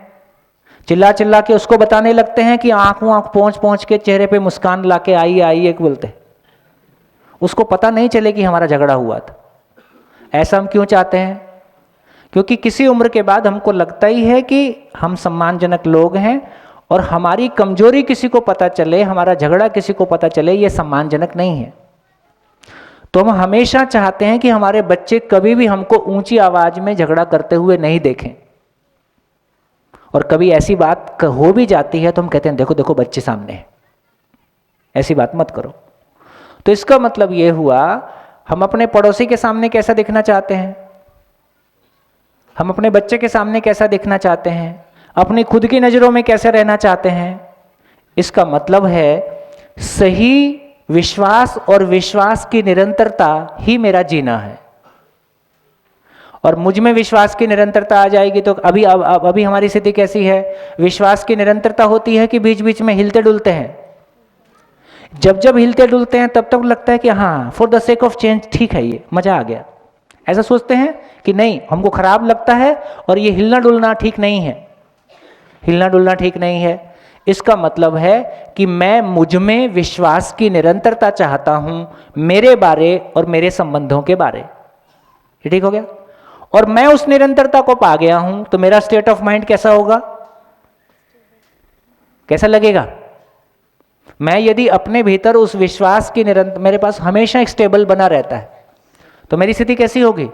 चिल्ला चिल्ला के उसको बताने लगते हैं कि आंखों आंख पहुंच पहुंच के चेहरे पे मुस्कान लाके आइए आइए बोलते। उसको पता नहीं चले कि हमारा झगड़ा हुआ था। ऐसा हम क्यों चाहते हैं? क्योंकि किसी उम्र के बाद हमको लगता ही है कि हम सम्मानजनक लोग हैं और हमारी कमजोरी किसी को पता चले, हमारा झगड़ा किसी को पता चले, ये सम्मानजनक नहीं है। तो तो हम हमेशा चाहते हैं कि हमारे बच्चे कभी भी हमको ऊंची आवाज में झगड़ा करते हुए नहीं देखें, और कभी ऐसी बात हो भी जाती है तो हम कहते हैं देखो देखो बच्चे सामने हैं, ऐसी बात मत करो। तो इसका मतलब ये हुआ, हम अपने पड़ोसी के सामने कैसा दिखना चाहते हैं, हम अपने बच्चे के सामने कैसा दिखना चाहते हैं, अपनी खुद की नज़रों में कैसे रहना चाहते हैं। इसका मतलब है सही विश्वास और विश्वास की निरंतरता ही मेरा जीना है। और मुझ में विश्वास की निरंतरता आ जाएगी तो अभी हमारी स्थिति कैसी है, विश्वास की निरंतरता होती है कि बीच बीच में हिलते डुलते हैं। जब जब हिलते डुलते हैं तब तक लगता है कि हाँ for the sake of change ठीक है, ये मजा आ गया। ऐसा सोचते हैं कि नहीं, हमको खराब लगता है और ये हिलना डुलना ठीक नहीं है, हिलना डुलना ठीक नहीं है। इसका मतलब है कि मैं मुझ में विश्वास की निरंतरता चाहता हूं, मेरे बारे और मेरे संबंधों के बारे। ये ठीक हो गया। और मैं उस निरंतरता को पा गया हूं तो मेरा स्टेट ऑफ माइंड कैसा होगा, कैसा लगेगा। मैं यदि अपने भीतर उस विश्वास की निरंतर, मेरे पास हमेशा एक स्टेबल बना रहता है, तो मेरी स्थिति कैसी होगी,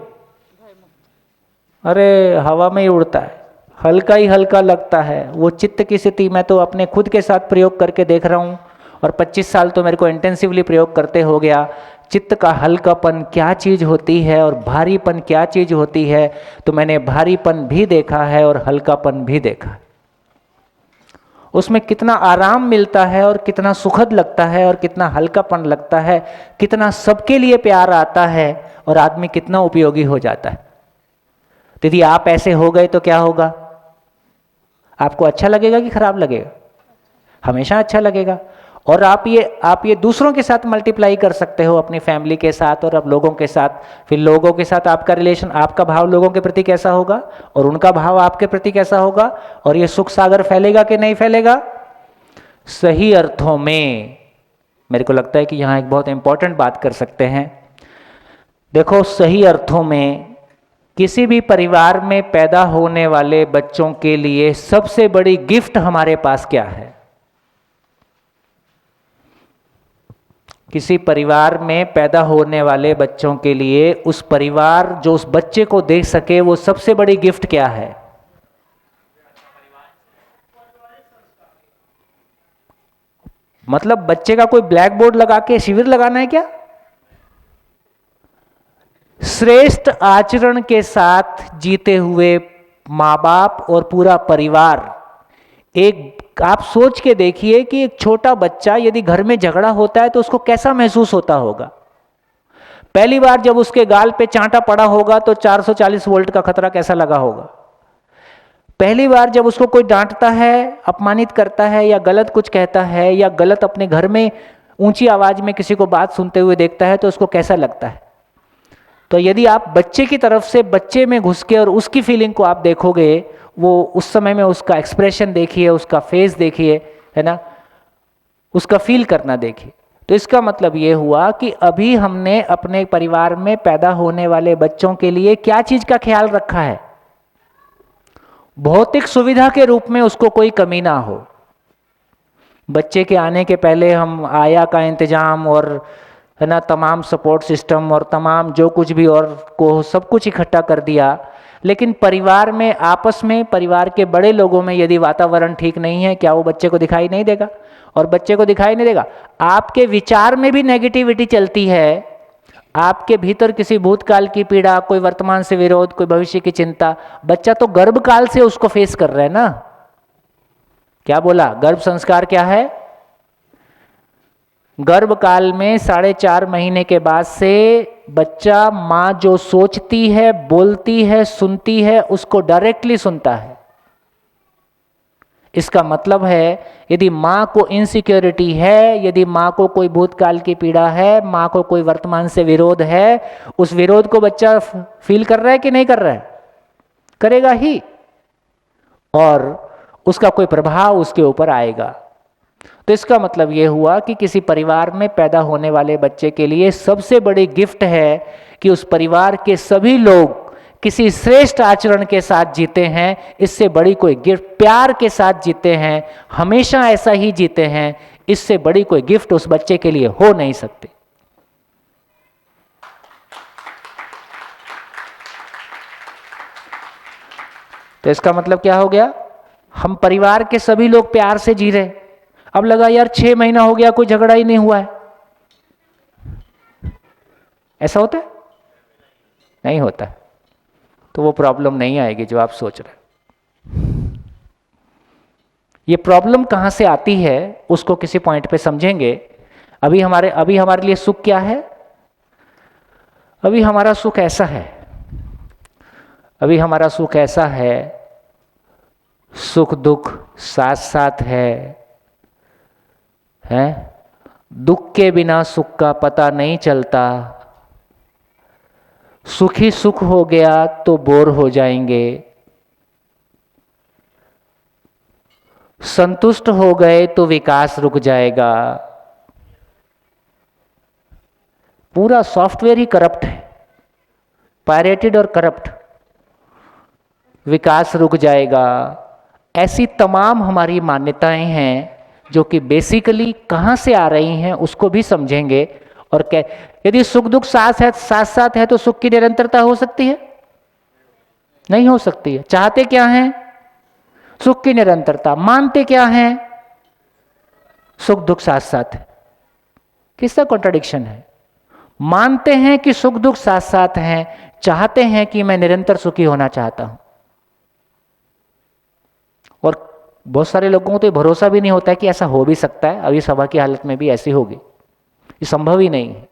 अरे हवा में ही उड़ता है, हल्का ही हल्का लगता है। वो चित्त की स्थिति मैं तो अपने खुद के साथ प्रयोग करके देख रहा हूँ, और 25 साल तो मेरे को इंटेंसिवली प्रयोग करते हो गया। चित्त का हल्कापन क्या चीज़ होती है और भारीपन क्या चीज़ होती है, तो मैंने भारीपन भी देखा है और हल्कापन भी देखा है। उसमें कितना आराम मिलता है और कितना सुखद लगता है और कितना हल्कापन लगता है, कितना सबके लिए प्यार आता है और आदमी कितना उपयोगी हो जाता है। तो यदि आप ऐसे हो गए तो क्या होगा, आपको अच्छा लगेगा कि खराब लगेगा, हमेशा अच्छा लगेगा। और आप ये दूसरों के साथ मल्टीप्लाई कर सकते हो, अपनी फैमिली के साथ और अब लोगों के साथ। फिर लोगों के साथ आपका रिलेशन, आपका भाव लोगों के प्रति कैसा होगा और उनका भाव आपके प्रति कैसा होगा, और ये सुख सागर फैलेगा कि नहीं फैलेगा। सही अर्थों में मेरे को लगता है कि यहाँ एक बहुत इंपॉर्टेंट बात कर सकते हैं। देखो, सही अर्थों में किसी भी परिवार में पैदा होने वाले बच्चों के लिए सबसे बड़ी गिफ्ट हमारे पास क्या है। किसी परिवार में पैदा होने वाले बच्चों के लिए उस परिवार जो उस बच्चे को दे सके, वो सबसे बड़ी गिफ्ट क्या है। मतलब बच्चे का कोई ब्लैक बोर्ड लगा के शिविर लगाना है क्या। श्रेष्ठ आचरण के साथ जीते हुए माँ बाप और पूरा परिवार। आप सोच के देखिए कि एक छोटा बच्चा यदि घर में झगड़ा होता है तो उसको कैसा महसूस होता होगा। पहली बार जब उसके गाल पे चांटा पड़ा होगा तो 440 वोल्ट का खतरा कैसा लगा होगा। पहली बार जब उसको कोई डांटता है, अपमानित करता है या गलत कुछ कहता है या गलत अपने घर में ऊंची आवाज में किसी को बात सुनते हुए देखता है तो उसको कैसा लगता है। तो यदि आप बच्चे की तरफ से बच्चे में घुस के और उसकी फीलिंग को आप देखोगे, वो उस समय में उसका एक्सप्रेशन देखिए, उसका फेस देखिए, है ना, उसका फील करना देखिए। तो इसका मतलब ये हुआ कि अभी हमने अपने परिवार में पैदा होने वाले बच्चों के लिए क्या चीज का ख्याल रखा है। भौतिक सुविधा के रूप में उसको कोई कमी ना हो। बच्चे के आने के पहले हम आया का इंतजाम और, है ना, तमाम सपोर्ट सिस्टम और तमाम जो कुछ भी और को सब कुछ इकट्ठा कर दिया। लेकिन परिवार में आपस में, परिवार के बड़े लोगों में यदि वातावरण ठीक नहीं है, क्या वो बच्चे को दिखाई नहीं देगा। और बच्चे को दिखाई नहीं देगा, आपके विचार में भी नेगेटिविटी चलती है। आपके भीतर किसी भूतकाल की पीड़ा, कोई वर्तमान से विरोध, कोई भविष्य की चिंता। बच्चा तो गर्भकाल से उसको फेस कर रहा है ना। क्या बोला, गर्भ संस्कार क्या है। गर्भकाल में 4.5 महीने के बाद से बच्चा माँ जो सोचती है, बोलती है, सुनती है, उसको डायरेक्टली सुनता है। इसका मतलब है यदि माँ को इनसिक्योरिटी है, यदि माँ को कोई भूतकाल की पीड़ा है, माँ को कोई वर्तमान से विरोध है, उस विरोध को बच्चा फील कर रहा है कि नहीं कर रहा है, करेगा ही, और उसका कोई प्रभाव उसके ऊपर आएगा। तो इसका मतलब ये हुआ कि किसी परिवार में पैदा होने वाले बच्चे के लिए सबसे बड़ी गिफ्ट है कि उस परिवार के सभी लोग किसी श्रेष्ठ आचरण के साथ जीते हैं। इससे बड़ी कोई गिफ्ट, प्यार के साथ जीते हैं, हमेशा ऐसा ही जीते हैं, इससे बड़ी कोई गिफ्ट उस बच्चे के लिए हो नहीं सकती। तो इसका मतलब क्या हो गया, हम परिवार के सभी लोग प्यार से जी रहे, अब लगा यार 6 महीना हो गया कोई झगड़ा ही नहीं हुआ है। ऐसा होता है? नहीं होता। तो वो प्रॉब्लम नहीं आएगी जो आप सोच रहे हैं। ये प्रॉब्लम कहां से आती है उसको किसी पॉइंट पे समझेंगे। अभी हमारे लिए सुख क्या है? अभी हमारा सुख ऐसा है, अभी हमारा सुख ऐसा है, सुख दुख साथ साथ है? दुख के बिना सुख का पता नहीं चलता। सुख ही सुख हो गया तो बोर हो जाएंगे, संतुष्ट हो गए तो विकास रुक जाएगा। पूरा सॉफ्टवेयर ही करप्ट है, पायरेटेड और करप्ट। विकास रुक जाएगा, ऐसी तमाम हमारी मान्यताएं हैं जो कि बेसिकली कहां से आ रही हैं उसको भी समझेंगे। और यदि सुख दुख साथ साथ है तो सुख की निरंतरता हो सकती है? नहीं हो सकती है। चाहते क्या हैं? सुख की निरंतरता। मानते क्या हैं? सुख दुख साथ साथ है। किसका कॉन्ट्राडिक्शन है? मानते हैं कि सुख दुख साथ साथ हैं, चाहते हैं कि मैं निरंतर सुखी होना चाहता हूं। और बहुत सारे लोगों को तो भरोसा भी नहीं होता है कि ऐसा हो भी सकता है, अभी सभा की हालत में भी ऐसी होगी। ये संभव ही नहीं है।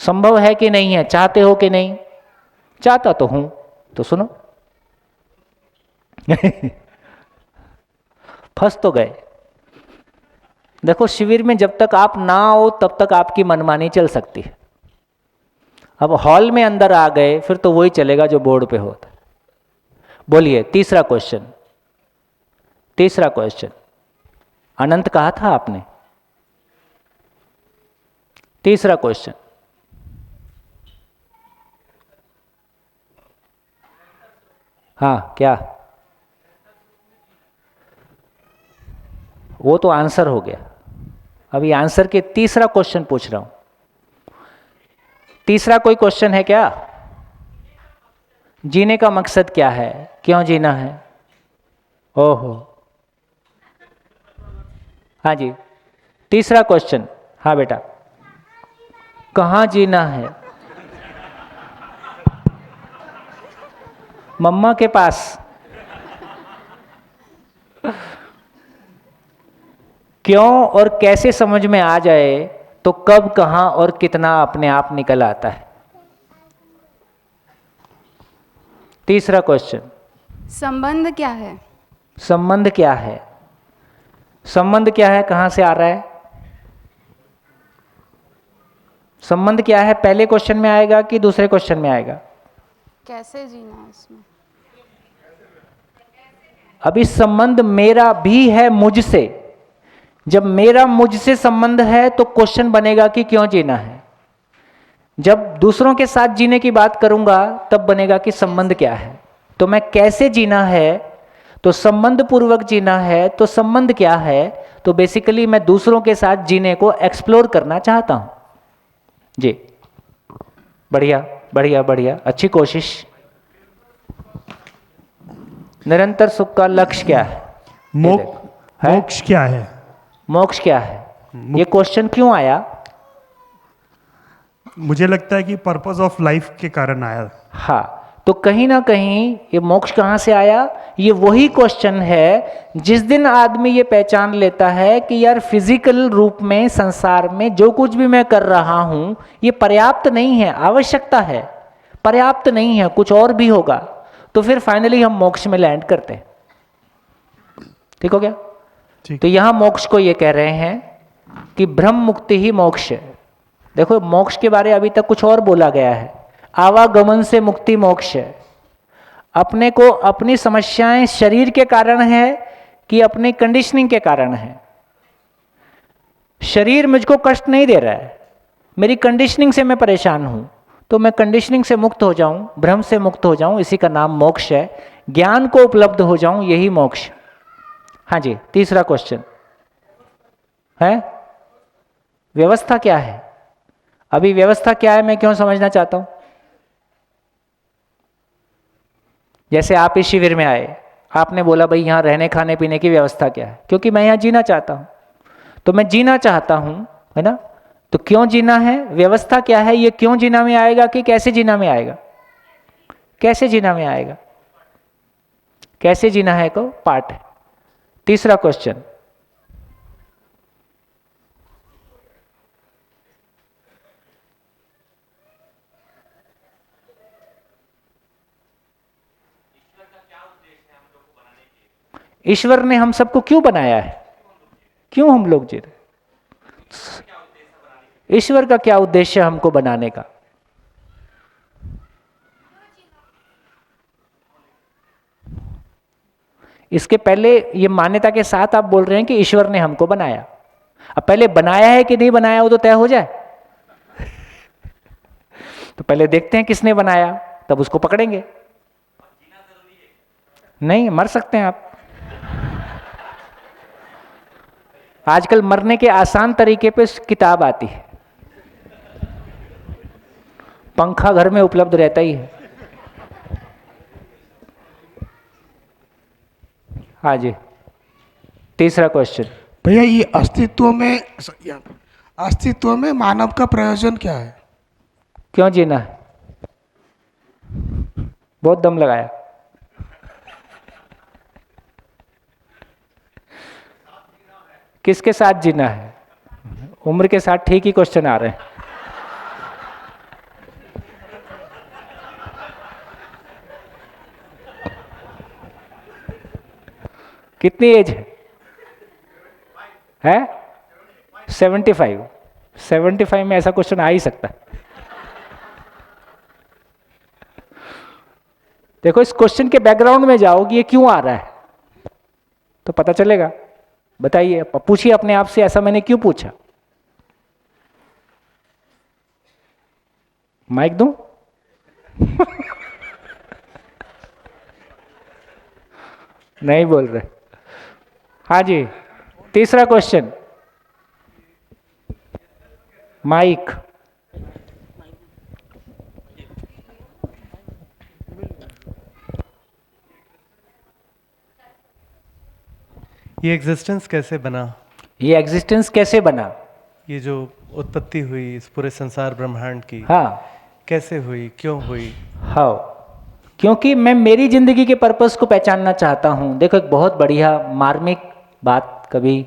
संभव है कि नहीं है? चाहते हो कि नहीं? चाहता तो हूं। तो सुनो फंस तो गए। देखो, शिविर में जब तक आप ना आओ तब तक आपकी मनमानी चल सकती है। अब हॉल में अंदर आ गए फिर तो वही चलेगा जो बोर्ड पे होता। बोलिए तीसरा क्वेश्चन। तीसरा क्वेश्चन अनंत कहा था आपने। तीसरा क्वेश्चन। हाँ, क्या? वो तो आंसर हो गया। अभी आंसर के तीसरा क्वेश्चन पूछ रहा हूं। तीसरा कोई क्वेश्चन है क्या? जीने का मकसद क्या है? क्यों जीना है? ओहो, हाँ जी, तीसरा क्वेश्चन। हाँ बेटा, कहाँ जीना है? मम्मा के पास। क्यों और कैसे समझ में आ जाए तो कब, कहां और कितना अपने आप निकल आता है। तीसरा क्वेश्चन, संबंध क्या है? संबंध क्या है? संबंध क्या है? कहां से आ रहा है? संबंध क्या है पहले क्वेश्चन में आएगा कि दूसरे क्वेश्चन में आएगा? कैसे जीना है इसमें? अभी संबंध मेरा भी है मुझसे। जब मेरा मुझसे संबंध है तो क्वेश्चन बनेगा कि क्यों जीना है। जब दूसरों के साथ जीने की बात करूंगा तब बनेगा कि संबंध क्या है। तो मैं कैसे जीना है, तो संबंध पूर्वक जीना है। तो संबंध क्या है? तो बेसिकली मैं दूसरों के साथ जीने को एक्सप्लोर करना चाहता हूं। जी, बढ़िया बढ़िया बढ़िया, अच्छी कोशिश। निरंतर सुख का लक्ष्य क्या है? मोक्ष क्या है? मोक्ष क्या है? ये क्वेश्चन क्यों आया? मुझे लगता है कि पर्पस ऑफ लाइफ के कारण आया। हाँ, तो कहीं ना कहीं ये मोक्ष कहाँ से आया? ये वही क्वेश्चन है जिस दिन आदमी ये पहचान लेता है कि यार फिजिकल रूप में संसार में जो कुछ भी मैं कर रहा हूं ये पर्याप्त नहीं है, आवश्यकता है, पर्याप्त नहीं है, कुछ और भी होगा। तो फिर फाइनली हम मोक्ष में लैंड करते हैं। ठीक हो गया? तो यहां मोक्ष को ये कह रहे हैं कि ब्रह्म मुक्ति ही मोक्ष है। देखो, मोक्ष के बारे अभी तक कुछ और बोला गया है। आवागमन से मुक्ति मोक्ष है। अपने को अपनी समस्याएं शरीर के कारण है कि अपनी कंडीशनिंग के कारण है? शरीर मुझको कष्ट नहीं दे रहा है, मेरी कंडीशनिंग से मैं परेशान हूं। तो मैं कंडीशनिंग से मुक्त हो जाऊं, भ्रम से मुक्त हो जाऊं, इसी का नाम मोक्ष है। ज्ञान को उपलब्ध हो जाऊं, यही मोक्ष। हाँ जी, तीसरा क्वेश्चन है व्यवस्था क्या है? अभी व्यवस्था क्या है मैं क्यों समझना चाहता हूं। जैसे आप इस शिविर में आए, आपने बोला भाई यहाँ रहने खाने पीने की व्यवस्था क्या है, क्योंकि मैं यहाँ जीना चाहता हूँ, तो मैं जीना चाहता हूँ, है ना। तो क्यों जीना है, व्यवस्था क्या है, ये क्यों जीना में आएगा कि कैसे जीना में आएगा, कैसे जीना में आएगा, कैसे जीना है को पार्ट है। तीसरा क्वेश्चन, ईश्वर ने हम सबको क्यों बनाया है, क्यों हम लोग जी रहे, ईश्वर का क्या उद्देश्य है हमको बनाने का। इसके पहले ये मान्यता के साथ आप बोल रहे हैं कि ईश्वर ने हमको बनाया, अब पहले बनाया है कि नहीं बनाया वो तो तय हो जाए। तो पहले देखते हैं किसने बनाया, तब उसको पकड़ेंगे। नहीं, मर सकते हैं आप। आजकल मरने के आसान तरीके पे किताब आती है, पंखा घर में उपलब्ध रहता ही है। हाँ जी, तीसरा क्वेश्चन। भैया ये अस्तित्व में मानव का प्रयोजन क्या है? क्यों जीना है, बहुत दम लगाया। किसके साथ जीना है, उम्र के साथ ठीक ही क्वेश्चन आ रहे हैं। कितनी एज है 75 में ऐसा क्वेश्चन आ ही सकता है। देखो इस क्वेश्चन के बैकग्राउंड में जाओ कि ये क्यों आ रहा है तो पता चलेगा। बताइए, पूछिए अपने आप से, ऐसा मैंने क्यों पूछा। माइक दूं? नहीं बोल रहे। हाँ जी, तीसरा क्वेश्चन। माइक। ये एग्जिस्टेंस कैसे बना? ये एग्जिस्टेंस कैसे बना? ये जो उत्पत्ति हुई इस पूरे संसार ब्रह्मांड की, हाँ, कैसे हुई, क्यों हुई? हाँ, क्योंकि मैं मेरी जिंदगी के पर्पस को पहचानना चाहता हूँ। देखो एक बहुत बढ़िया मार्मिक बात कभी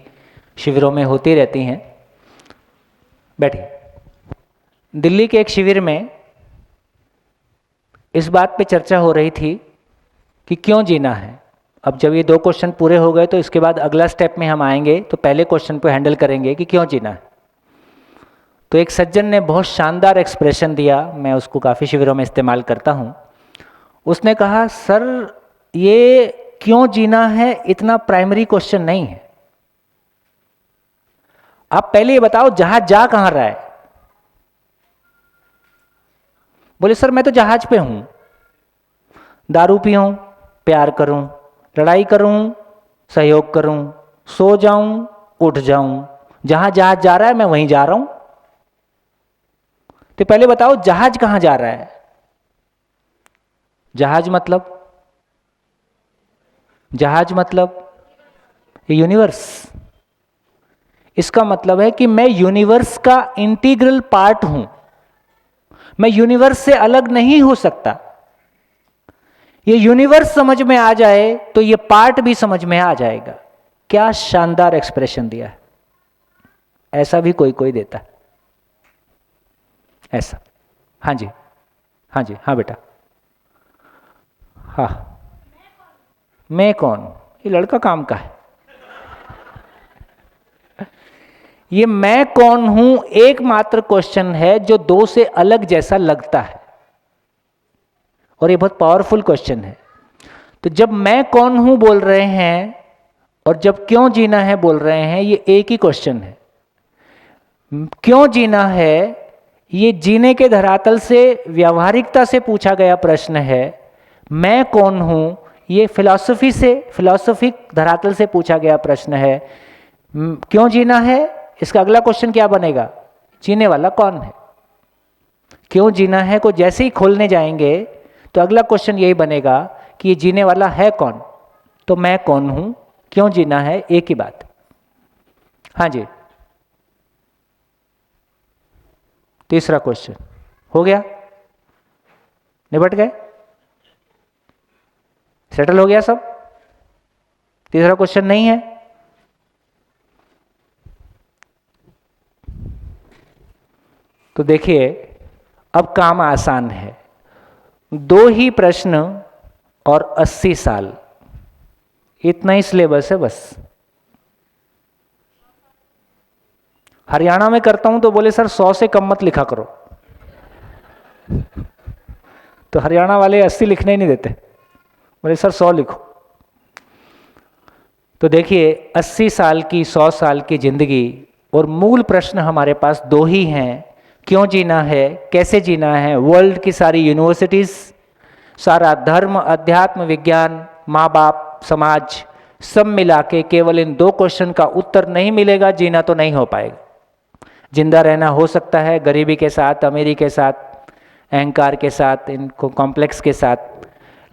शिविरों में होती रहती हैं। बैठिए। दिल्ली के एक शिविर में इस बात पे चर्चा हो रही थी कि क्यों जीना है। अब जब ये 2 क्वेश्चन पूरे हो गए तो इसके बाद अगला स्टेप में हम आएंगे तो पहले क्वेश्चन पे हैंडल करेंगे कि क्यों जीना है। तो एक सज्जन ने बहुत शानदार एक्सप्रेशन दिया, मैं उसको काफ़ी शिविरों में इस्तेमाल करता हूँ। उसने कहा, सर ये क्यों जीना है इतना प्राइमरी क्वेश्चन नहीं है, आप पहले ये बताओ जहाज जा कहाँ रहा है। बोले सर मैं तो जहाज पे हूं, दारू पीऊं, प्यार करूं, लड़ाई करूं, सहयोग करूं, सो जाऊं, उठ जाऊं, जहां जहाज जा रहा है मैं वहीं जा रहा हूं। तो पहले बताओ जहाज कहां जा रहा है। जहाज मतलब ये यूनिवर्स। इसका मतलब है कि मैं यूनिवर्स का इंटीग्रल पार्ट हूं, मैं यूनिवर्स से अलग नहीं हो सकता। ये यूनिवर्स समझ में आ जाए तो ये पार्ट भी समझ में आ जाएगा। क्या शानदार एक्सप्रेशन दिया है। ऐसा भी कोई कोई देता है ऐसा। हाँ जी, हाँ जी, हाँ बेटा, हाँ। मैं कौन, ये लड़का काम का है। ये मैं कौन हूं एकमात्र क्वेश्चन है जो 2 से अलग जैसा लगता है, और ये बहुत पावरफुल क्वेश्चन है। तो जब मैं कौन हूं बोल रहे हैं और जब क्यों जीना है बोल रहे हैं, ये एक ही क्वेश्चन है। क्यों जीना है ये जीने के धरातल से व्यावहारिकता से पूछा गया प्रश्न है। मैं कौन हूं ये फिलॉसफिक धरातल से पूछा गया प्रश्न है। क्यों जीना है, इसका अगला क्वेश्चन क्या बनेगा, जीने वाला कौन है। क्यों जीना है को जैसे ही खोलने जाएंगे तो अगला क्वेश्चन यही बनेगा कि ये जीने वाला है कौन, तो मैं कौन हूं, क्यों जीना है, एक ही बात। हाँ जी, तीसरा क्वेश्चन हो गया, निपट गए, सेटल हो गया सब। तीसरा क्वेश्चन नहीं है? तो देखिए अब काम आसान है, 2 ही प्रश्न और 80 साल, इतना ही सिलेबस है बस। हरियाणा में करता हूं तो बोले सर 100 से कम मत लिखा करो, तो हरियाणा वाले 80 लिखने ही नहीं देते, बोले सर 100 लिखो। तो देखिए 80 साल की, 100 साल की जिंदगी, और मूल प्रश्न हमारे पास 2 ही हैं, क्यों जीना है, कैसे जीना है। वर्ल्ड की सारी यूनिवर्सिटीज, सारा धर्म, अध्यात्म, विज्ञान, माँ बाप, समाज, सब मिला के केवल इन 2 क्वेश्चन का उत्तर नहीं मिलेगा, जीना तो नहीं हो पाएगा। जिंदा रहना हो सकता है गरीबी के साथ, अमीरी के साथ, अहंकार के साथ, इनको कॉम्प्लेक्स के साथ,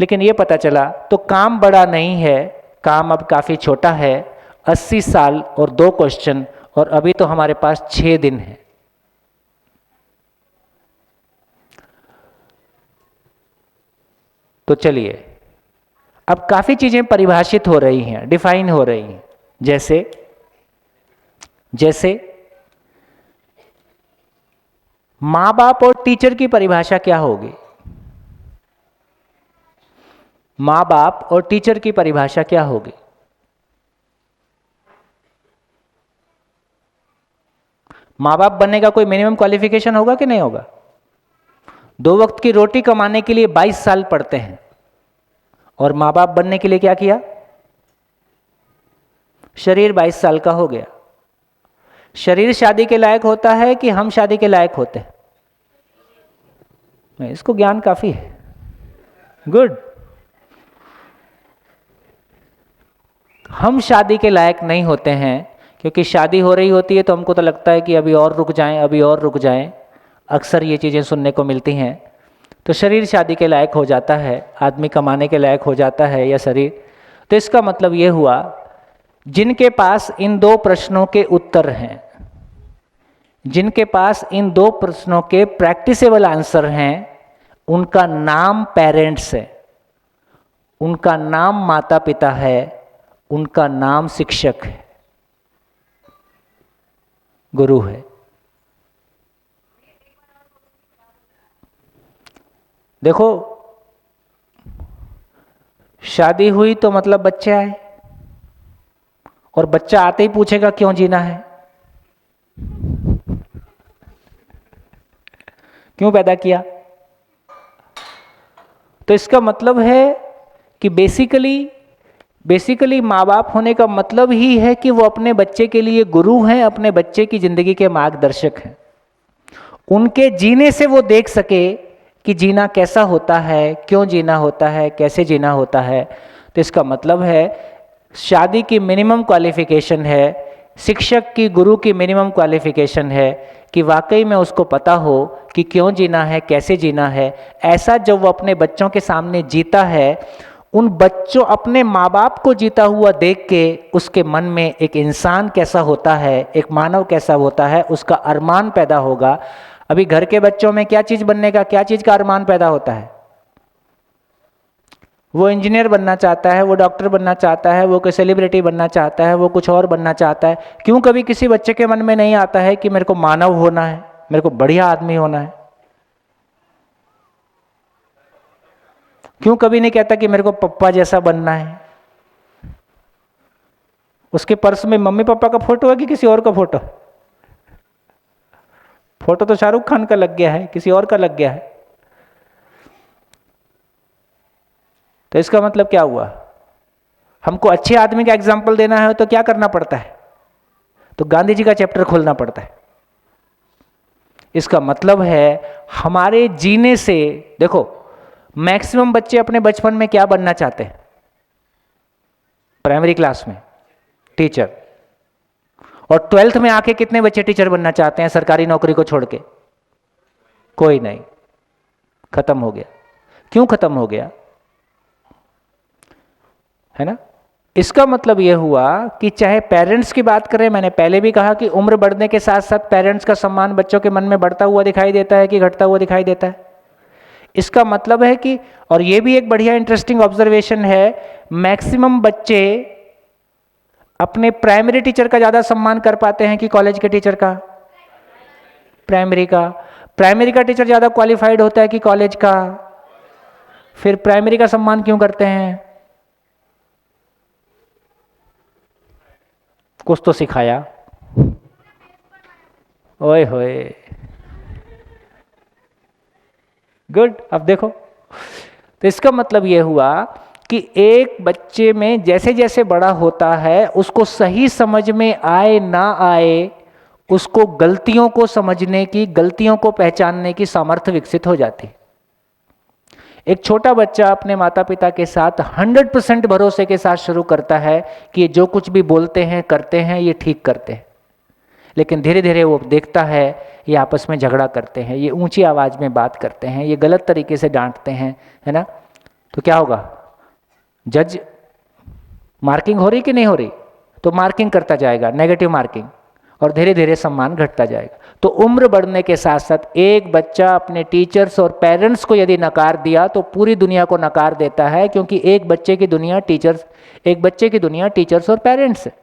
लेकिन ये पता चला तो काम बड़ा नहीं है, काम अब काफ़ी छोटा है। 80 साल और 2 क्वेश्चन, और अभी तो हमारे पास 6 दिन है। तो चलिए अब काफ़ी चीज़ें परिभाषित हो रही हैं, डिफाइन हो रही हैं, जैसे माँ बाप और टीचर की परिभाषा क्या होगी? माँ बाप और टीचर की परिभाषा क्या होगी? माँ बाप बनने का कोई मिनिमम क्वालिफिकेशन होगा कि नहीं होगा? 2 वक्त की रोटी कमाने के लिए 22 साल पढ़ते हैं, और माँ बाप बनने के लिए क्या किया? शरीर 22 साल का हो गया। शरीर शादी के लायक होता है कि हम शादी के लायक होते हैं? इसको ज्ञान काफी है, गुड। हम शादी के लायक नहीं होते हैं, क्योंकि शादी हो रही होती है तो हमको तो लगता है कि अभी और रुक जाएं, अभी और रुक जाएं। अक्सर ये चीज़ें सुनने को मिलती हैं। तो शरीर शादी के लायक हो जाता है, आदमी कमाने के लायक हो जाता है, या शरीर। तो इसका मतलब ये हुआ, जिनके पास इन 2 प्रश्नों के उत्तर हैं, जिनके पास इन 2 प्रश्नों के प्रैक्टिसेबल आंसर हैं, उनका नाम पेरेंट्स है, उनका नाम माता पिता है, उनका नाम शिक्षक है, गुरु है। देखो, शादी हुई तो मतलब बच्चे आए, और बच्चा आते ही पूछेगा क्यों जीना है, क्यों पैदा किया। तो इसका मतलब है कि बेसिकली माँ बाप होने का मतलब ही है कि वो अपने बच्चे के लिए गुरु हैं, अपने बच्चे की जिंदगी के मार्गदर्शक हैं। उनके जीने से वो देख सके कि जीना कैसा होता है, क्यों जीना होता है, कैसे जीना होता है। तो इसका मतलब है शादी की मिनिमम क्वालिफिकेशन है, शिक्षक की, गुरु की मिनिमम क्वालिफिकेशन है कि वाकई में उसको पता हो कि क्यों जीना है, कैसे जीना है। ऐसा जब वो अपने बच्चों के सामने जीता है, उन बच्चों, अपने माँ बाप को जीता हुआ देख के उसके मन में एक इंसान कैसा होता है, एक मानव कैसा होता है, उसका अरमान पैदा होगा। अभी घर के बच्चों में क्या चीज़ बनने का, क्या चीज़ का अरमान पैदा होता है? वो इंजीनियर बनना चाहता है, वो डॉक्टर बनना चाहता है, वो कोई सेलिब्रिटी बनना चाहता है, वो कुछ और बनना चाहता है। क्यों कभी किसी बच्चे के मन में नहीं आता है कि मेरे को मानव होना है, मेरे को बढ़िया आदमी होना है? क्यों कभी नहीं कहता कि मेरे को पप्पा जैसा बनना है? उसके पर्स में मम्मी पापा का फोटो है कि किसी और का फोटो? फोटो तो शाहरुख खान का लग गया है, किसी और का लग गया है। तो इसका मतलब क्या हुआ? हमको अच्छे आदमी का एग्जाम्पल देना है तो क्या करना पड़ता है? तो गांधी जी का चैप्टर खोलना पड़ता है। इसका मतलब है हमारे जीने से, देखो मैक्सिमम बच्चे अपने बचपन में क्या बनना चाहते हैं? प्राइमरी क्लास में टीचर, और 12th में आके कितने बच्चे टीचर बनना चाहते हैं सरकारी नौकरी को छोड़ के? कोई नहीं। खत्म हो गया। क्यों खत्म हो गया? है ना। इसका मतलब ये हुआ कि चाहे पेरेंट्स की बात करें, मैंने पहले भी कहा कि उम्र बढ़ने के साथ साथ पेरेंट्स का सम्मान बच्चों के मन में बढ़ता हुआ दिखाई देता है कि घटता हुआ दिखाई देता है। इसका मतलब है कि, और ये भी एक बढ़िया इंटरेस्टिंग ऑब्जर्वेशन है, मैक्सिमम बच्चे अपने प्राइमरी टीचर का ज़्यादा सम्मान कर पाते हैं कि कॉलेज के टीचर का। प्राइमरी का टीचर ज़्यादा क्वालिफाइड होता है कि कॉलेज का। फिर प्राइमरी का सम्मान क्यों करते हैं? कुछ तो सिखाया। ओए होए, गुड। अब देखो, तो इसका मतलब यह हुआ कि एक बच्चे में जैसे जैसे बड़ा होता है उसको सही समझ में आए ना आए, उसको गलतियों को समझने की, गलतियों को पहचानने की सामर्थ्य विकसित हो जाती। एक छोटा बच्चा अपने माता पिता के साथ 100% भरोसे के साथ शुरू करता है कि ये जो कुछ भी बोलते हैं करते हैं ये ठीक करते हैं, लेकिन धीरे धीरे वो देखता है ये आपस में झगड़ा करते हैं, ये ऊंची आवाज़ में बात करते हैं, ये गलत तरीके से डांटते हैं, है ना। तो क्या होगा? जज मार्किंग हो रही कि नहीं हो रही? तो मार्किंग करता जाएगा, नेगेटिव मार्किंग, और धीरे धीरे सम्मान घटता जाएगा। तो उम्र बढ़ने के साथ साथ एक बच्चा अपने टीचर्स और पेरेंट्स को यदि नकार दिया तो पूरी दुनिया को नकार देता है, क्योंकि एक बच्चे की दुनिया टीचर्स और पेरेंट्स है।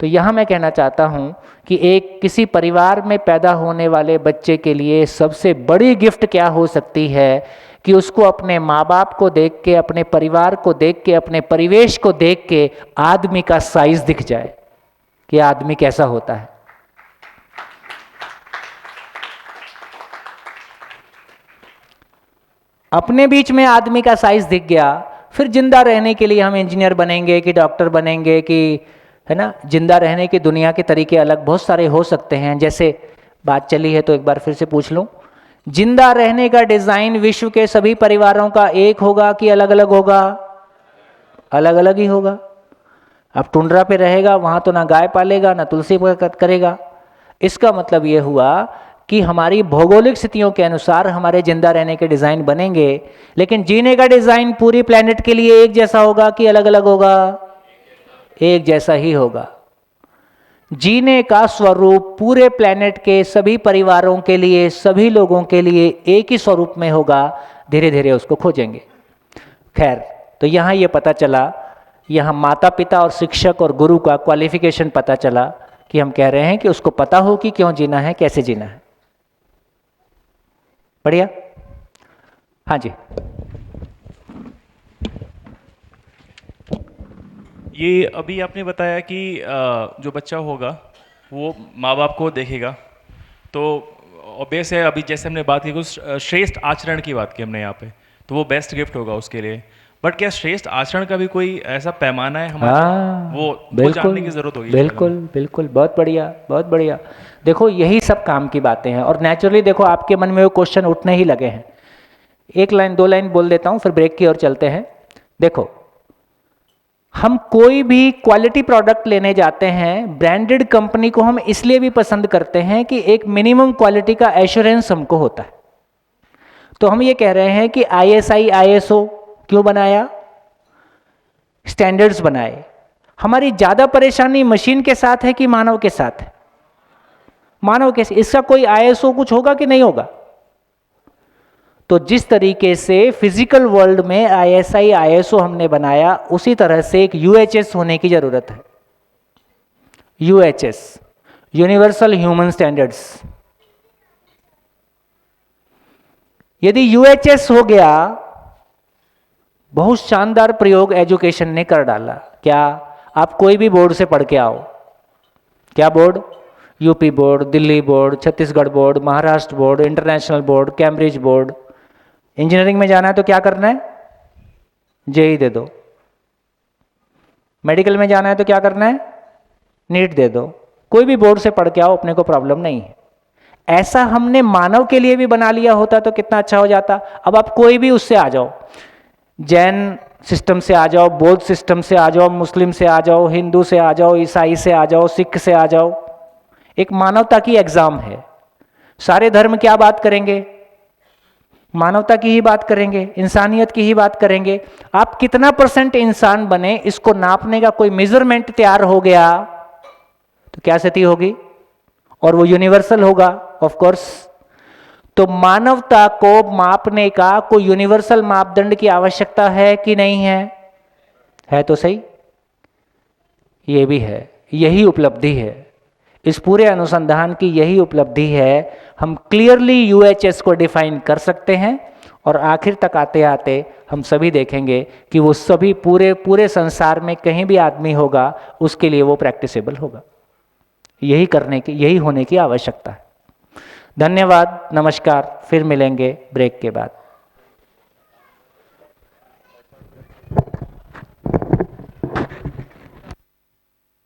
तो यहाँ मैं कहना चाहता हूँ कि एक किसी परिवार में पैदा होने वाले बच्चे के लिए सबसे बड़ी गिफ्ट क्या हो सकती है कि उसको अपने माँ बाप को देख के, अपने परिवार को देख के, अपने परिवेश को देख के आदमी का साइज दिख जाए कि आदमी कैसा होता है। अपने बीच में आदमी का साइज दिख गया, फिर जिंदा रहने के लिए हम इंजीनियर बनेंगे कि डॉक्टर बनेंगे कि, है ना, जिंदा रहने की दुनिया के तरीके अलग बहुत सारे हो सकते हैं। जैसे बात चली है तो एक बार फिर से पूछ लूं, जिंदा रहने का डिजाइन विश्व के सभी परिवारों का एक होगा कि अलग अलग होगा? अलग अलग ही होगा। अब टुंड्रा पे रहेगा, वहां तो ना गाय पालेगा ना तुलसी करेगा। इसका मतलब ये हुआ कि हमारी भौगोलिक स्थितियों के अनुसार हमारे जिंदा रहने के डिजाइन बनेंगे, लेकिन जीने का डिजाइन पूरी प्लेनेट के लिए एक जैसा होगा कि अलग अलग होगा? एक जैसा ही होगा। जीने का स्वरूप पूरे प्लेनेट के सभी परिवारों के लिए, सभी लोगों के लिए एक ही स्वरूप में होगा। धीरे धीरे उसको खोजेंगे। खैर, तो यहाँ ये पता चला, यहाँ माता पिता और शिक्षक और गुरु का क्वालिफिकेशन पता चला कि हम कह रहे हैं कि उसको पता हो कि क्यों जीना है, कैसे जीना है। बढ़िया। हाँ जी। ये अभी आपने बताया कि जो बच्चा होगा वो माँ बाप को देखेगा, तो ऑब्वियस है, अभी जैसे हमने बात की कुछ श्रेष्ठ आचरण की बात की हमने यहाँ पे, तो वो बेस्ट गिफ्ट होगा उसके लिए। बट क्या श्रेष्ठ आचरण का भी कोई ऐसा पैमाना है हमारा? वो जानने की जरूरत होगी। बिल्कुल बिल्कुल, बहुत बढ़िया बहुत बढ़िया। देखो यही सब काम की बातें हैं, और नेचुरली देखो आपके मन में वो क्वेश्चन उठने ही लगे हैं। एक लाइन दो लाइन बोल देता हूँ, फिर ब्रेक की ओर चलते हैं। देखो, हम कोई भी क्वालिटी प्रोडक्ट लेने जाते हैं, ब्रांडेड कंपनी को हम इसलिए भी पसंद करते हैं कि एक मिनिमम क्वालिटी का एश्योरेंस हमको होता है। तो हम ये कह रहे हैं कि ISI ISO क्यों बनाया? स्टैंडर्ड्स बनाए। हमारी ज्यादा परेशानी मशीन के साथ है कि मानव के साथ है? मानव के साथ। इसका कोई ISO कुछ होगा कि नहीं होगा? तो जिस तरीके से फिजिकल वर्ल्ड में ISI ISO हमने बनाया, उसी तरह से एक UHS होने की जरूरत है। UHS, universal human standards. यदि UHS हो गया, बहुत शानदार प्रयोग एजुकेशन ने कर डाला। क्या? आप कोई भी बोर्ड से पढ़ के आओ। क्या board? UP board, Delhi board, Chhattisgarh board, Maharashtra board, international board, Cambridge board. Engineering में जाना है तो क्या करना है? JEE दे दो। मेडिकल में जाना है तो क्या करना है? नीट दे दो। कोई भी बोर्ड से पढ़ के आओ, अपने को प्रॉब्लम नहीं है। ऐसा हमने मानव के लिए भी बना लिया होता तो कितना अच्छा हो जाता। अब आप कोई भी उससे आ जाओ, जैन सिस्टम से आ जाओ, बौद्ध सिस्टम से आ जाओ, मुस्लिम से आ जाओ, हिंदू से आ जाओ, ईसाई से आ जाओ, सिख से आ जाओ। एक मानवता की एग्जाम है। सारे धर्म क्या बात करेंगे? मानवता की ही बात करेंगे, इंसानियत की ही बात करेंगे। आप कितना % इंसान बने, इसको नापने का कोई मेजरमेंट तैयार हो गया तो क्या स्थिति होगी? और वो यूनिवर्सल होगा ऑफ कोर्स। तो मानवता को मापने का कोई यूनिवर्सल मापदंड की आवश्यकता है कि नहीं है? है तो सही, ये भी है। यही उपलब्धि है इस पूरे अनुसंधान की, यही उपलब्धि है। हम क्लियरली यूएचएस को डिफाइन कर सकते हैं और आखिर तक आते आते हम सभी देखेंगे कि वो सभी पूरे संसार में कहीं भी आदमी होगा उसके लिए वो प्रैक्टिसेबल होगा। यही होने की आवश्यकता है। धन्यवाद, नमस्कार, फिर मिलेंगे ब्रेक के बाद।